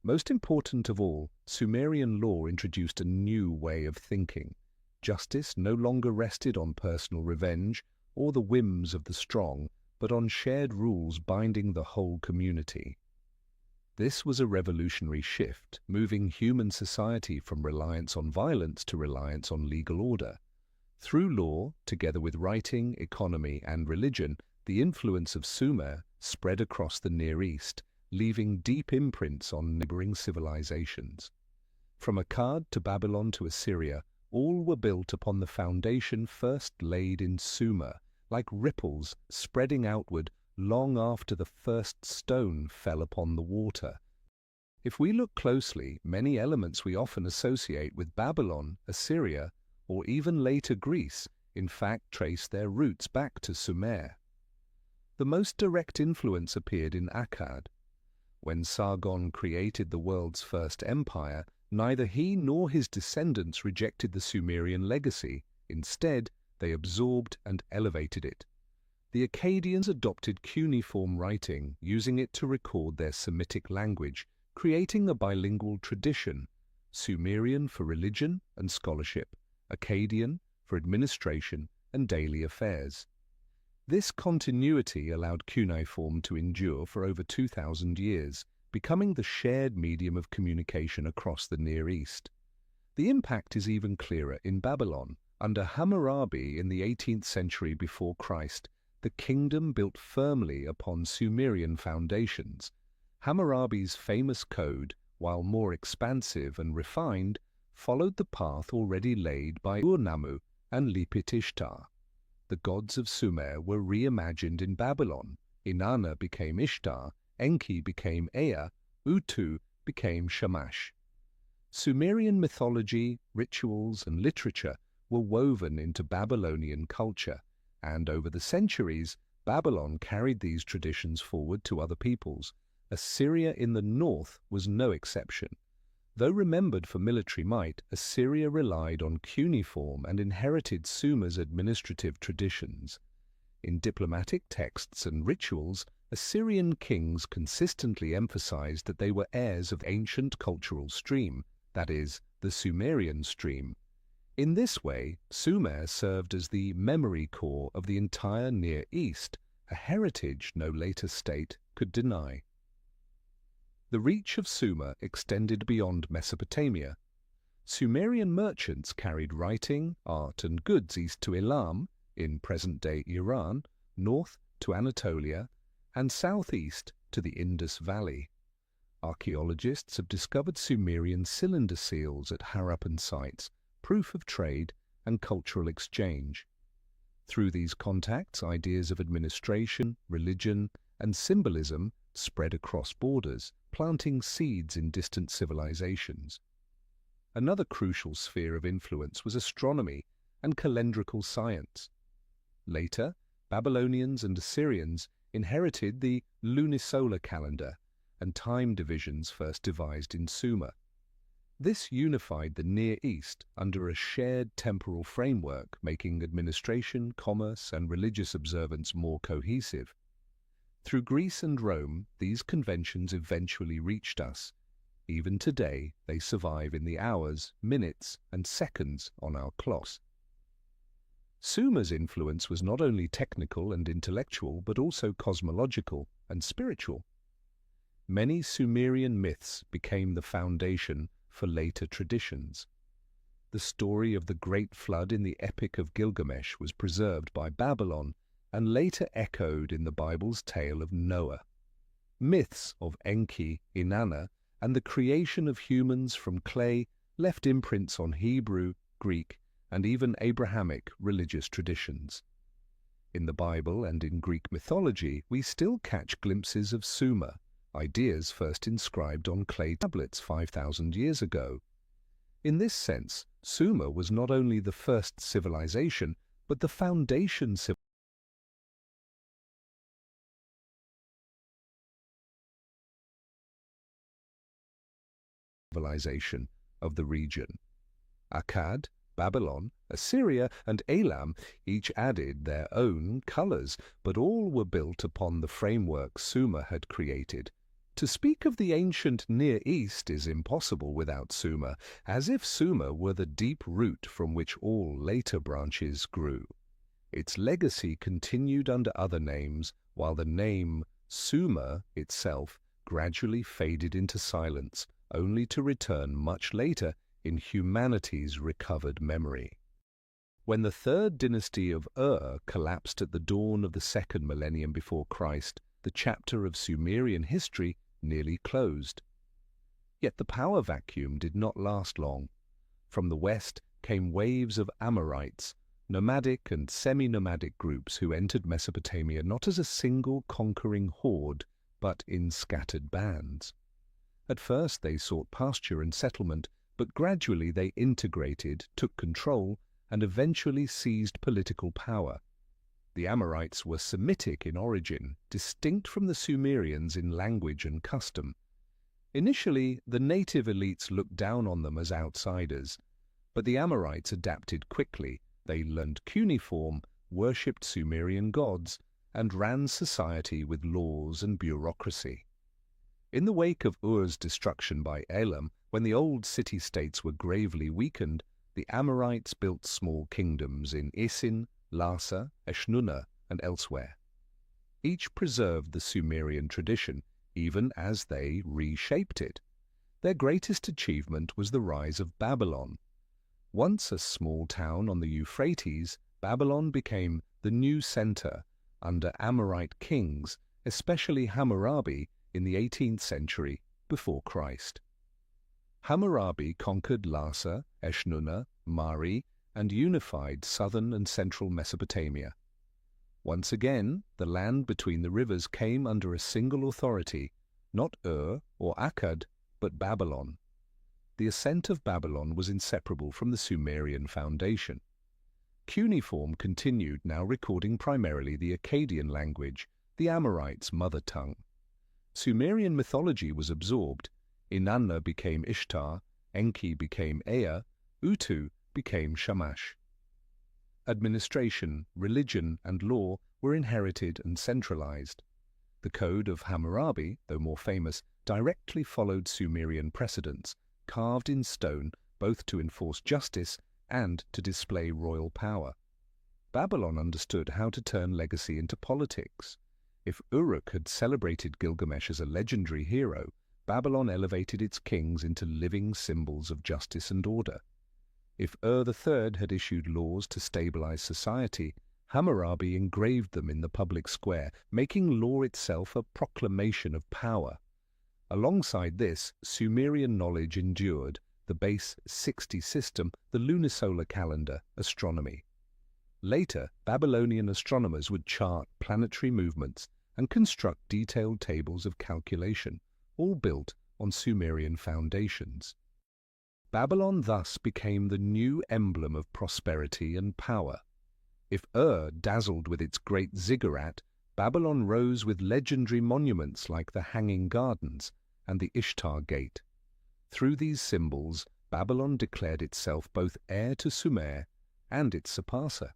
Most important of all, Sumerian law introduced a new way of thinking. Justice no longer rested on personal revenge or the whims of the strong, but on shared rules binding the whole community. This was a revolutionary shift, moving human society from reliance on violence to reliance on legal order. Through law, together with writing, economy, and religion, the influence of Sumer spread across the Near East, leaving deep imprints on neighboring civilizations. From Akkad to Babylon to Assyria, all were built upon the foundation first laid in Sumer, like ripples spreading outward long after the first stone fell upon the water. If we look closely, many elements we often associate with Babylon, Assyria, or even later Greece, in fact trace their roots back to Sumer. The most direct influence appeared in Akkad. When Sargon created the world's first empire, neither he nor his descendants rejected the Sumerian legacy. Instead, they absorbed and elevated it. The Akkadians adopted cuneiform writing, using it to record their Semitic language, creating a bilingual tradition, Sumerian for religion and scholarship, Akkadian for administration and daily affairs. This continuity allowed cuneiform to endure for over 2,000 years, becoming the shared medium of communication across the Near East. The impact is even clearer in Babylon. Under Hammurabi in the 18th century before Christ, the kingdom built firmly upon Sumerian foundations. Hammurabi's famous code, while more expansive and refined, followed the path already laid by Ur-Nammu and Lipit-Ishtar. The gods of Sumer were reimagined in Babylon. Inanna became Ishtar, Enki became Ea, Utu became Shamash. Sumerian mythology, rituals, and literature were woven into Babylonian culture, and over the centuries, Babylon carried these traditions forward to other peoples. Assyria in the north was no exception. Though remembered for military might, Assyria relied on cuneiform and inherited Sumer's administrative traditions. In diplomatic texts and rituals, Assyrian kings consistently emphasized that they were heirs of ancient cultural stream, that is, the Sumerian stream. In this way, Sumer served as the memory core of the entire Near East, a heritage no later state could deny. The reach of Sumer extended beyond Mesopotamia. Sumerian merchants carried writing, art, and goods east to Elam, in present-day Iran, north to Anatolia, and southeast to the Indus Valley. Archaeologists have discovered Sumerian cylinder seals at Harappan sites, proof of trade and cultural exchange. Through these contacts, ideas of administration, religion, and symbolism spread across borders, planting seeds in distant civilizations. Another crucial sphere of influence was astronomy and calendrical science. Later, Babylonians and Assyrians inherited the lunisolar calendar and time divisions first devised in Sumer. This unified the Near East under a shared temporal framework, making administration, commerce, and religious observance more cohesive. Through Greece and Rome, these conventions eventually reached us. Even today, they survive in the hours, minutes, and seconds on our clocks. Sumer's influence was not only technical and intellectual, but also cosmological and spiritual. Many Sumerian myths became the foundation for later traditions. The story of the Great Flood in the Epic of Gilgamesh was preserved by Babylon and later echoed in the Bible's tale of Noah. Myths of Enki, Inanna, and the creation of humans from clay left imprints on Hebrew, Greek, and even Abrahamic religious traditions. In the Bible and in Greek mythology, we still catch glimpses of Sumer, ideas first inscribed on clay tablets 5,000 years ago. In this sense, Sumer was not only the first civilization, but the foundation civilization civilization of the region. Akkad, Babylon, Assyria, and Elam each added their own colors, but all were built upon the framework Sumer had created. To speak of the ancient Near East is impossible without Sumer, as if Sumer were the deep root from which all later branches grew. Its legacy continued under other names, while the name Sumer itself gradually faded into silence, only to return much later in humanity's recovered memory. When the third dynasty of collapsed at the dawn of the second millennium before Christ, the chapter of Sumerian history nearly closed. Yet the power vacuum did not last long. From the west came waves of Amorites, nomadic and semi-nomadic groups who entered Mesopotamia not as a single conquering horde, but in scattered bands. At first they sought pasture and settlement, but gradually they integrated, took control, and eventually seized political power. The Amorites were Semitic in origin, distinct from the Sumerians in language and custom. Initially, the native elites looked down on them as outsiders, but the Amorites adapted quickly. They learned cuneiform, worshipped Sumerian gods, and ran society with laws and bureaucracy. In the wake of Ur's destruction by Elam, when the old city-states were gravely weakened, the Amorites built small kingdoms in Isin, Larsa, Eshnunna, and elsewhere. Each preserved the Sumerian tradition, even as they reshaped it. Their greatest achievement was the rise of Babylon. Once a small town on the Euphrates, Babylon became the new center under Amorite kings, especially Hammurabi in the 18th century before Christ. Hammurabi conquered Larsa, Eshnunna, Mari, and unified southern and central Mesopotamia. Once again, the land between the rivers came under a single authority, not or Akkad, but Babylon. The ascent of Babylon was inseparable from the Sumerian foundation. Cuneiform continued, now recording primarily the Akkadian language, the Amorites' mother tongue. Sumerian mythology was absorbed. Inanna became Ishtar, Enki became Ea, Utu became Shamash. Administration, religion, and law were inherited and centralized. The code of Hammurabi, though more famous, directly followed Sumerian precedents, carved in stone both to enforce justice and to display royal power. Babylon understood how to turn legacy into politics. If Uruk had celebrated Gilgamesh as a legendary hero, Babylon elevated its kings into living symbols of justice and order. If III had issued laws to stabilize society, Hammurabi engraved them in the public square, making law itself a proclamation of power. Alongside this, Sumerian knowledge endured: the base 60 system, the lunisolar calendar, astronomy. Later, Babylonian astronomers would chart planetary movements and construct detailed tables of calculation, all built on Sumerian foundations. Babylon thus became the new emblem of prosperity and power. If dazzled with its great ziggurat, Babylon rose with legendary monuments like the Hanging Gardens and the Ishtar Gate. Through these symbols, Babylon declared itself both heir to Sumer and its surpasser.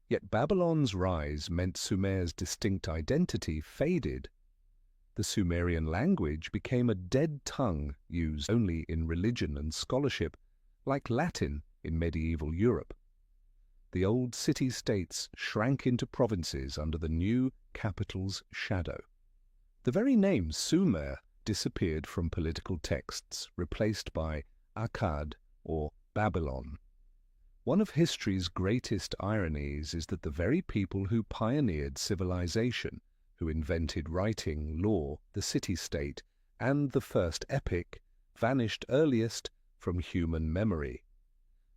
Yet Babylon's rise meant Sumer's distinct identity faded. The Sumerian language became a dead tongue used only in religion and scholarship, like Latin in medieval Europe. The old city-states shrank into provinces under the new capital's shadow. The very name Sumer disappeared from political texts, replaced by Akkad or Babylon. One of history's greatest ironies is that the very people who pioneered civilization, who invented writing, law, the city-state, and the first epic, vanished earliest from human memory.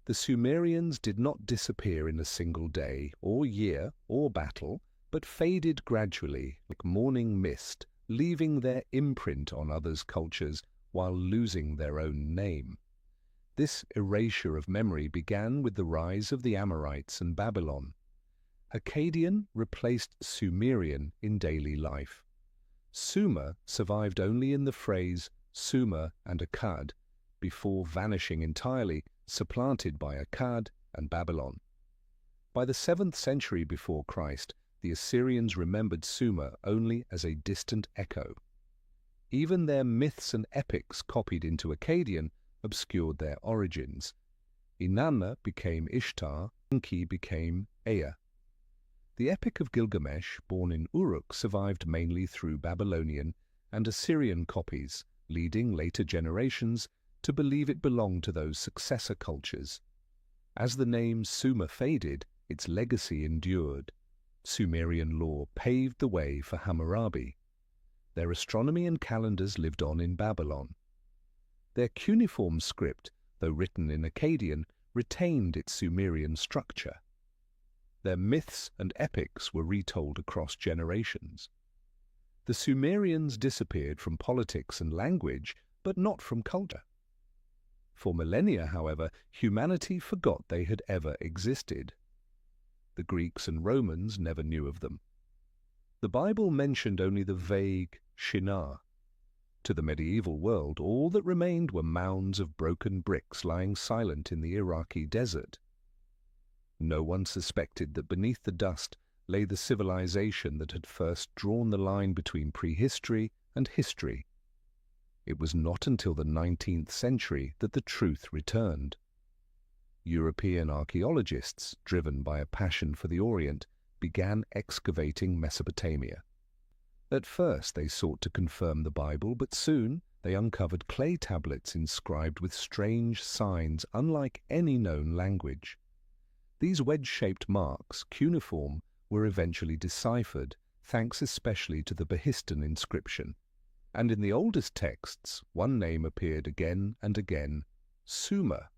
The Sumerians did not disappear in a single day, or year, or battle, but faded gradually, like morning mist, leaving their imprint on others' cultures while losing their own name. This erasure of memory began with the rise of the Amorites and Babylon. Akkadian replaced Sumerian in daily life. Sumer survived only in the phrase, Sumer and Akkad, before vanishing entirely, supplanted by Akkad and Babylon. By the 7th century before Christ, the Assyrians remembered Sumer only as a distant echo. Even their myths and epics copied into Akkadian obscured their origins. Inanna became Ishtar, Enki became Ea. The Epic of Gilgamesh, born in Uruk, survived mainly through Babylonian and Assyrian copies, leading later generations to believe it belonged to those successor cultures. As the name Sumer faded, its legacy endured. Sumerian lore paved the way for Hammurabi. Their astronomy and calendars lived on in Babylon. Their cuneiform script, though written in Akkadian, retained its Sumerian structure. Their myths and epics were retold across generations. The Sumerians disappeared from politics and language, but not from culture. For millennia, however, humanity forgot they had ever existed. The Greeks and Romans never knew of them. The Bible mentioned only the vague Shinar. To the medieval world, all that remained were mounds of broken bricks lying silent in the Iraqi desert. No one suspected that beneath the dust lay the civilization that had first drawn the line between prehistory and history. It was not until the 19th century that the truth returned. European archaeologists, driven by a passion for the Orient, began excavating Mesopotamia. At first they sought to confirm the Bible, but soon they uncovered clay tablets inscribed with strange signs unlike any known language. These wedge-shaped marks, cuneiform, were eventually deciphered, thanks especially to the Behistun inscription. And in the oldest texts, one name appeared again and again: Sumer.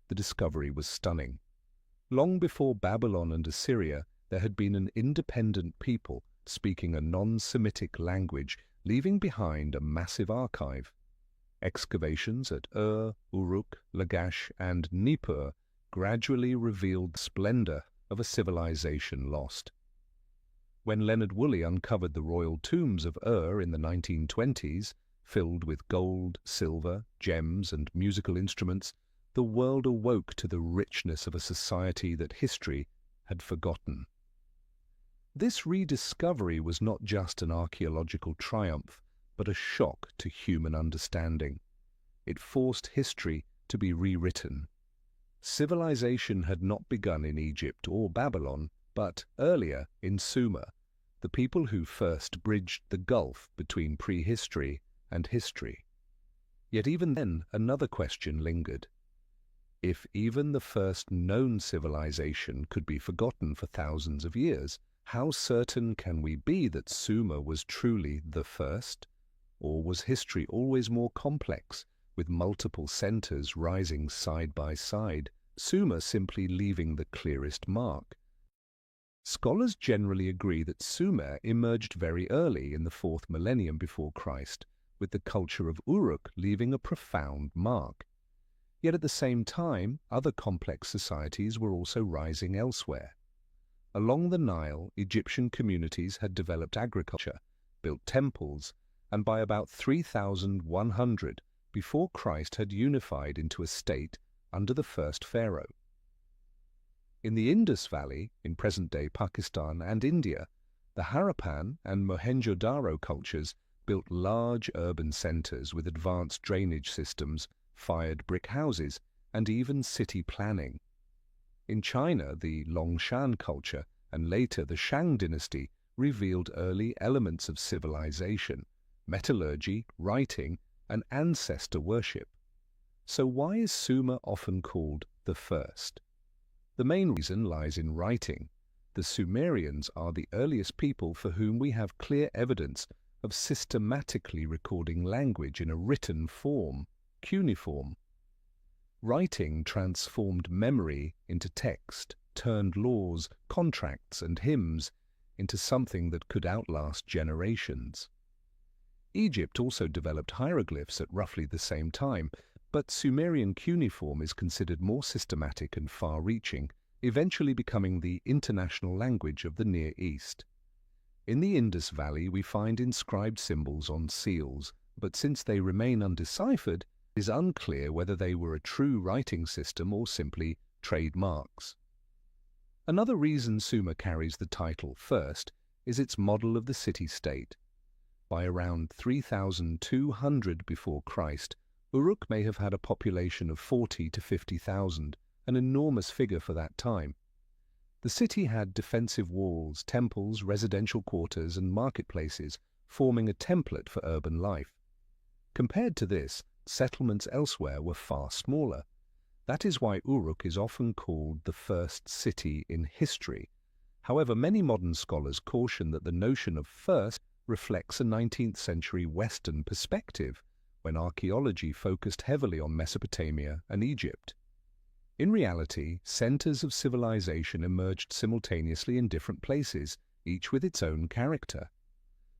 The discovery was stunning. Long before Babylon and Assyria, there had been an independent people speaking a non-Semitic language, leaving behind a massive archive. Excavations at Uruk, Lagash, and Nippur gradually revealed the splendor of a civilization lost. When Leonard Woolley uncovered the royal tombs of in the 1920s, filled with gold, silver, gems, and musical instruments, the world awoke to the richness of a society that history had forgotten. This rediscovery was not just an archaeological triumph, but a shock to human understanding. It forced history to be rewritten. Civilization had not begun in Egypt or Babylon, but earlier in Sumer, the people who first bridged the gulf between prehistory and history. Yet even then, another question lingered. If even the first known civilization could be forgotten for thousands of years, how certain can we be that Sumer was truly the first? Or was history always more complex, with multiple centers rising side by side, Sumer simply leaving the clearest mark? Scholars generally agree that Sumer emerged very early in the 4th millennium before Christ, with the culture of Uruk leaving a profound mark. Yet at the same time, other complex societies were also rising elsewhere. Along the Nile, Egyptian communities had developed agriculture, built temples, and by about 3100 before Christ had unified into a state under the first pharaoh. In the Indus Valley, in present-day Pakistan and India, the Harappan and Mohenjo-Daro cultures built large urban centers with advanced drainage systems, fired brick houses, and even city planning. In China, the Longshan culture and later the Shang dynasty revealed early elements of civilization, metallurgy, writing, and ancestor worship. So why is Sumer often called the first? The main reason lies in writing. The Sumerians are the earliest people for whom we have clear evidence of systematically recording language in a written form, cuneiform. Writing transformed memory into text, turned laws, contracts, and hymns into something that could outlast generations. Egypt also developed hieroglyphs at roughly the same time, but Sumerian cuneiform is considered more systematic and far-reaching, eventually becoming the international language of the Near East. In the Indus Valley we find inscribed symbols on seals, but since they remain undeciphered, it is unclear whether they were a true writing system or simply trademarks. Another reason Sumer carries the title first is its model of the city-state. By around 3,200 before Christ, Uruk may have had a population of 40 to 50,000, an enormous figure for that time. The city had defensive walls, temples, residential quarters, and marketplaces, forming a template for urban life. Compared to this, settlements elsewhere were far smaller. That is why Uruk is often called the first city in history. However, many modern scholars caution that the notion of first reflects a 19th century Western perspective, when archaeology focused heavily on Mesopotamia and Egypt. In reality, centers of civilization emerged simultaneously in different places, each with its own character.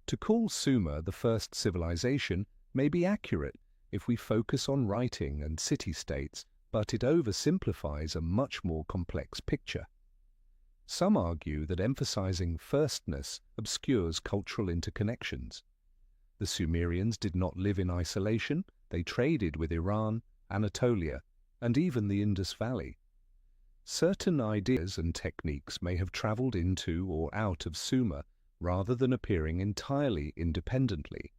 To call Sumer the first civilization may be accurate if we focus on writing and city-states, but it oversimplifies a much more complex picture. Some argue that emphasizing firstness obscures cultural interconnections. The Sumerians did not live in isolation, they traded with Iran, Anatolia, and even the Indus Valley. Certain ideas and techniques may have traveled into or out of Sumer rather than appearing entirely independently.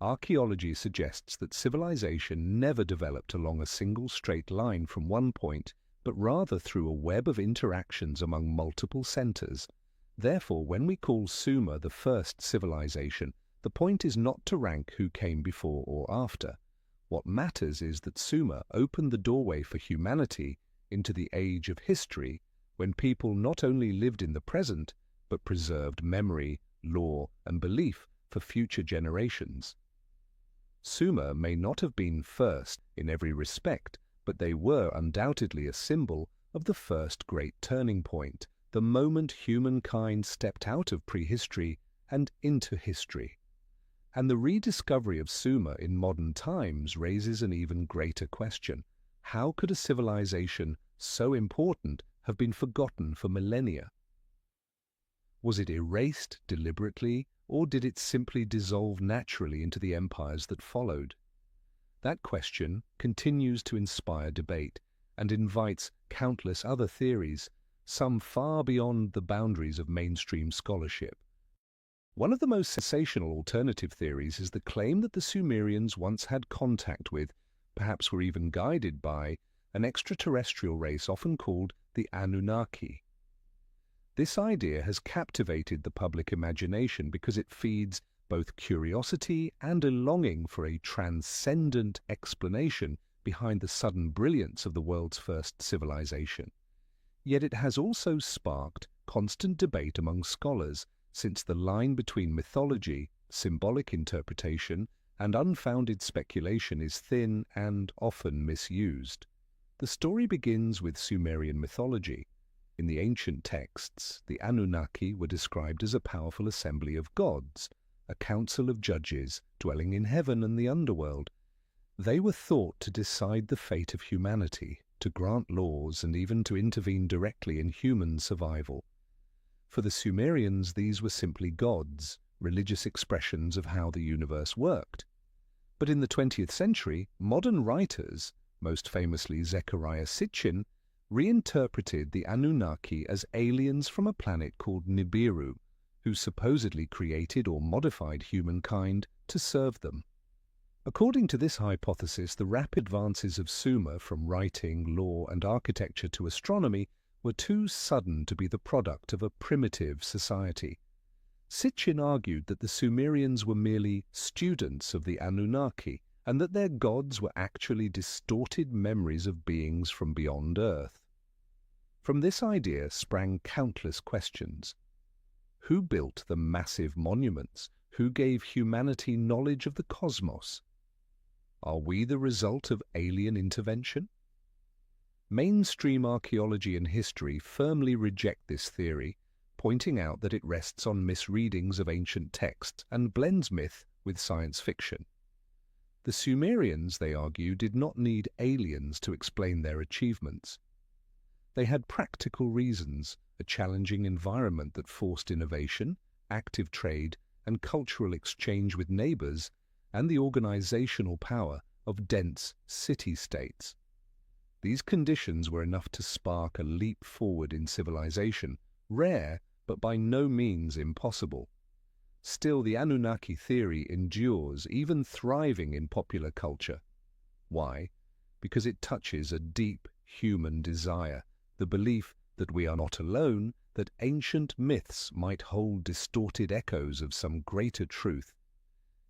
Archaeology suggests that civilization never developed along a single straight line from one point, but rather through a web of interactions among multiple centers. Therefore, when we call Sumer the first civilization, the point is not to rank who came before or after. What matters is that Sumer opened the doorway for humanity into the age of history, when people not only lived in the present, but preserved memory, law, and belief for future generations. Sumer may not have been first in every respect, but they were undoubtedly a symbol of the first great turning point, the moment humankind stepped out of prehistory and into history. And the rediscovery of Sumer in modern times raises an even greater question. How could a civilization so important have been forgotten for millennia? Was it erased deliberately, or did it simply dissolve naturally into the empires that followed? That question continues to inspire debate and invites countless other theories, some far beyond the boundaries of mainstream scholarship. One of the most sensational alternative theories is the claim that the Sumerians once had contact with, perhaps were even guided by, an extraterrestrial race often called the Anunnaki. This idea has captivated the public imagination because it feeds both curiosity and a longing for a transcendent explanation behind the sudden brilliance of the world's first civilization. Yet it has also sparked constant debate among scholars, since the line between mythology, symbolic interpretation, and unfounded speculation is thin and often misused. The story begins with Sumerian mythology. In the ancient texts, the Anunnaki were described as a powerful assembly of gods, a council of judges dwelling in heaven and the underworld. They were thought to decide the fate of humanity, to grant laws, and even to intervene directly in human survival. For the Sumerians, these were simply gods, religious expressions of how the universe worked. But in the 20th century, modern writers, most famously Zecharia Sitchin, reinterpreted the Anunnaki as aliens from a planet called Nibiru, who supposedly created or modified humankind to serve them. According to this hypothesis, the rapid advances of Sumer from writing, law, and architecture to astronomy were too sudden to be the product of a primitive society. Sitchin argued that the Sumerians were merely students of the Anunnaki, and that their gods were actually distorted memories of beings from beyond Earth. From this idea sprang countless questions. Who built the massive monuments? Who gave humanity knowledge of the cosmos? Are we the result of alien intervention? Mainstream archaeology and history firmly reject this theory, pointing out that it rests on misreadings of ancient texts and blends myth with science fiction. The Sumerians, they argue, did not need aliens to explain their achievements. They had practical reasons, a challenging environment that forced innovation, active trade, and cultural exchange with neighbors, and the organizational power of dense city-states. These conditions were enough to spark a leap forward in civilization, rare but by no means impossible. Still, the Anunnaki theory endures, even thriving in popular culture. Why? Because it touches a deep human desire, the belief that we are not alone, that ancient myths might hold distorted echoes of some greater truth.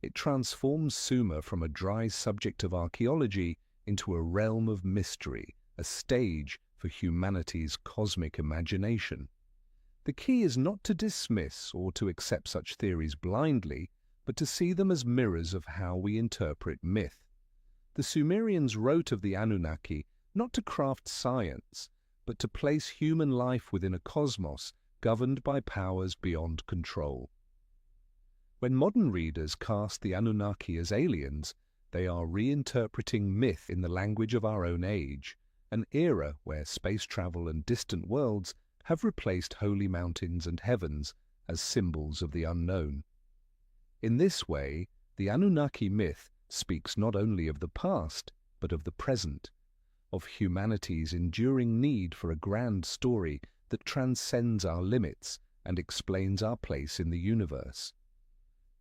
It transforms Sumer from a dry subject of archaeology into a realm of mystery, a stage for humanity's cosmic imagination. The key is not to dismiss or to accept such theories blindly, but to see them as mirrors of how we interpret myth. The Sumerians wrote of the Anunnaki not to craft science, but to place human life within a cosmos governed by powers beyond control. When modern readers cast the Anunnaki as aliens, they are reinterpreting myth in the language of our own age, an era where space travel and distant worlds have replaced holy mountains and heavens as symbols of the unknown. In this way, the Anunnaki myth speaks not only of the past, but of the present, of humanity's enduring need for a grand story that transcends our limits and explains our place in the universe.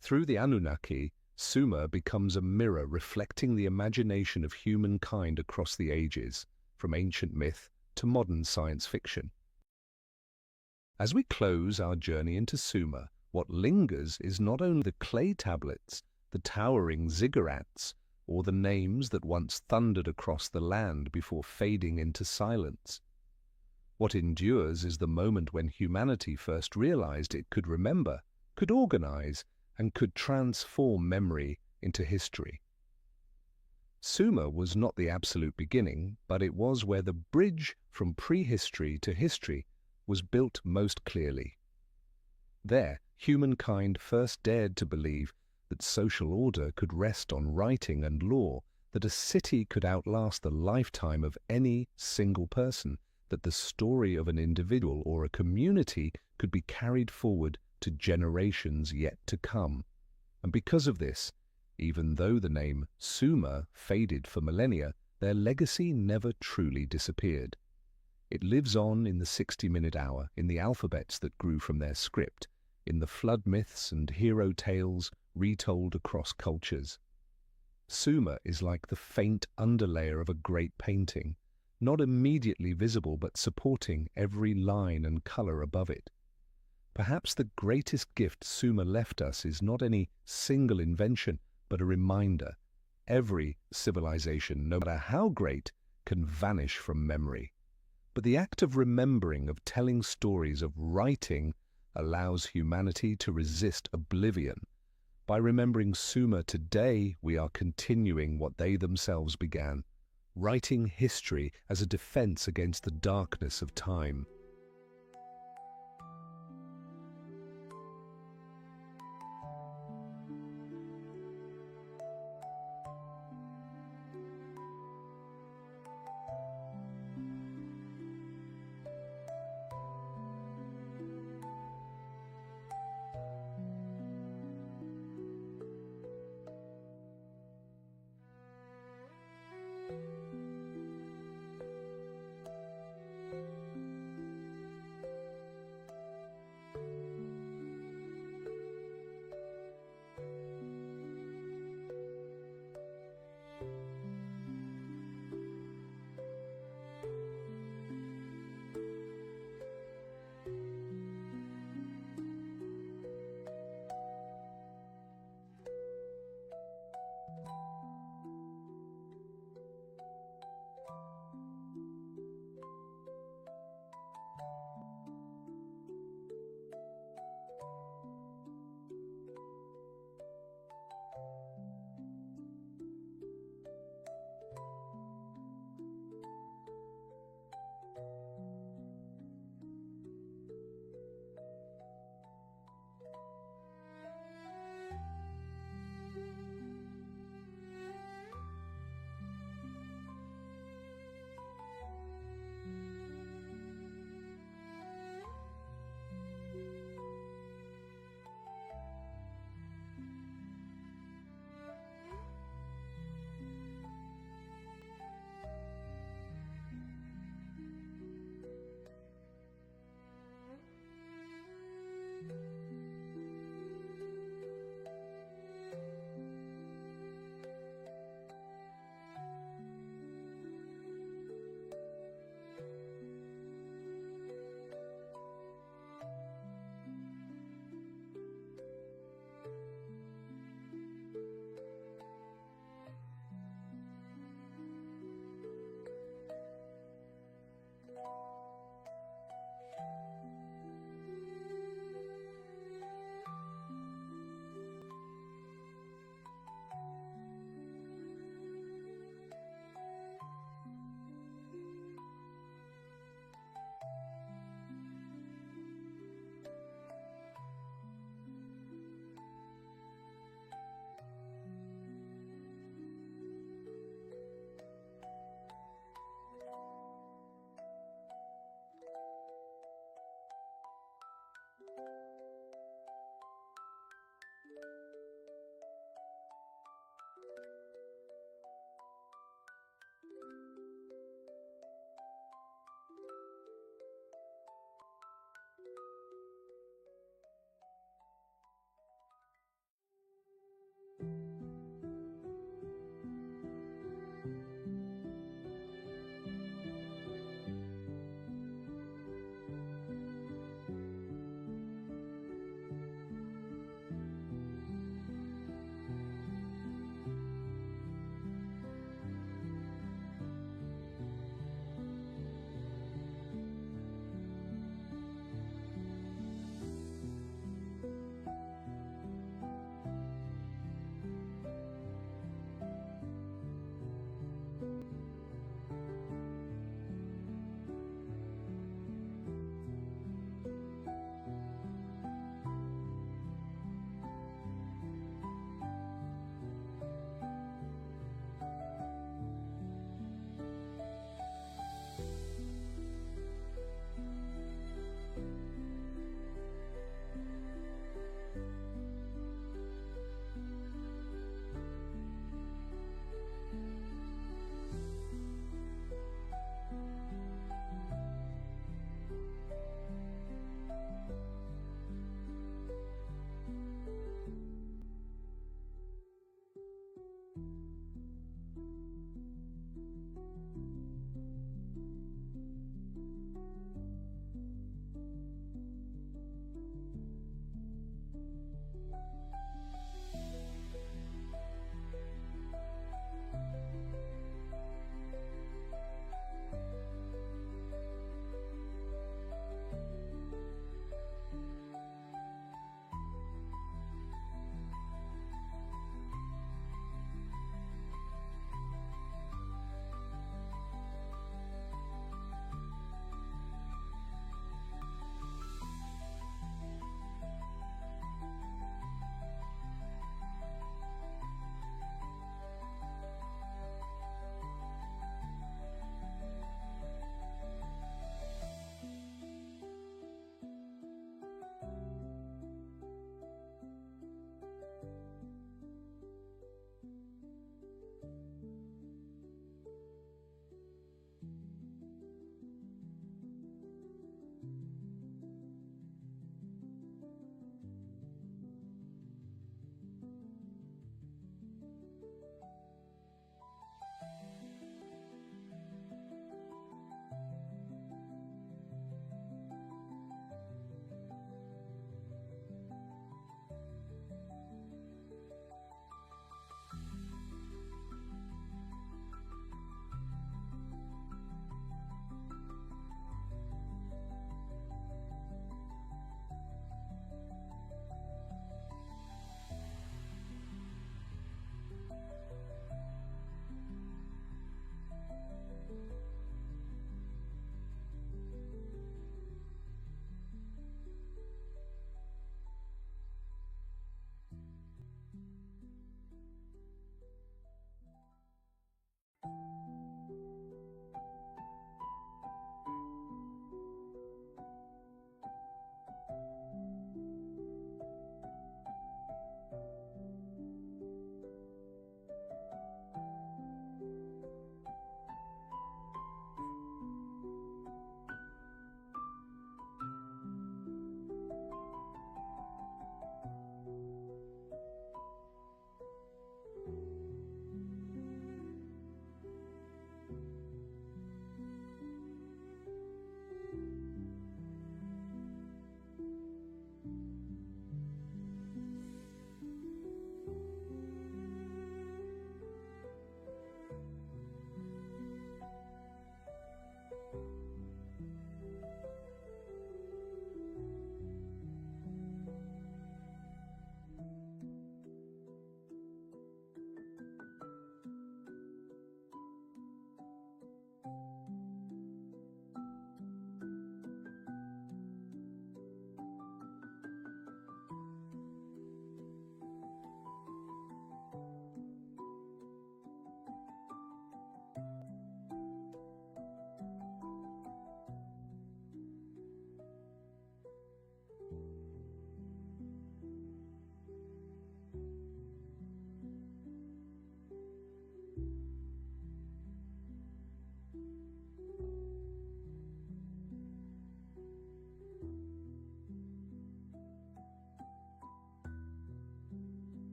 Through the Anunnaki, Sumer becomes a mirror reflecting the imagination of humankind across the ages, from ancient myth to modern science fiction. As we close our journey into Sumer, what lingers is not only the clay tablets, the towering ziggurats, or the names that once thundered across the land before fading into silence. What endures is the moment when humanity first realized it could remember, could organize, and could transform memory into history. Sumer was not the absolute beginning, but it was where the bridge from prehistory to history was built most clearly. There, humankind first dared to believe that social order could rest on writing and law, that a city could outlast the lifetime of any single person, that the story of an individual or a community could be carried forward to generations yet to come. And because of this, even though the name Sumer faded for millennia, their legacy never truly disappeared. It lives on in the 60-minute hour, in the alphabets that grew from their script, in the flood myths and hero tales retold across cultures. Sumer is like the faint underlayer of a great painting, not immediately visible but supporting every line and color above it. Perhaps the greatest gift Sumer left us is not any single invention, but a reminder. Every civilization, no matter how great, can vanish from memory. But the act of remembering, of telling stories, of writing, allows humanity to resist oblivion. By remembering Sumer today, we are continuing what they themselves began, writing history as a defense against the darkness of time.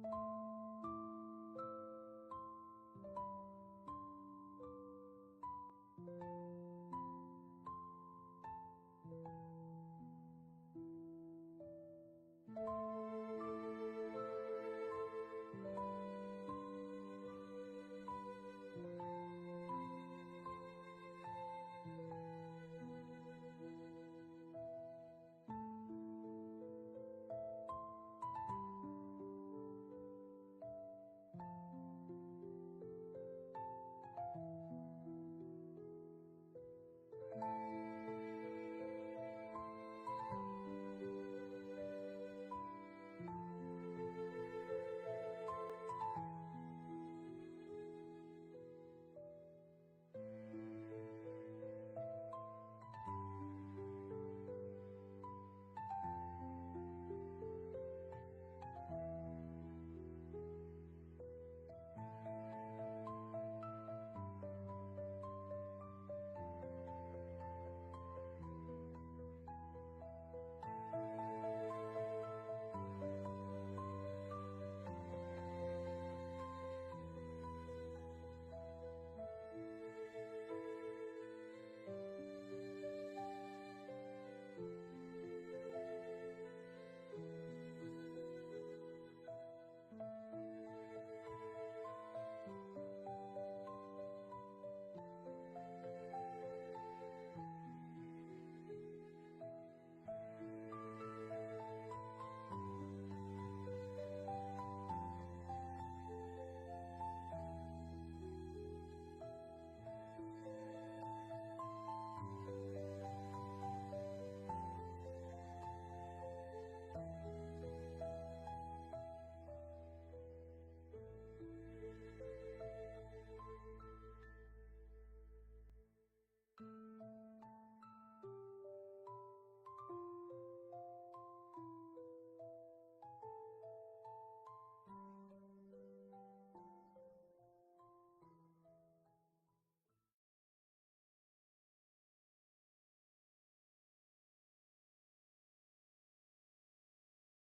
you.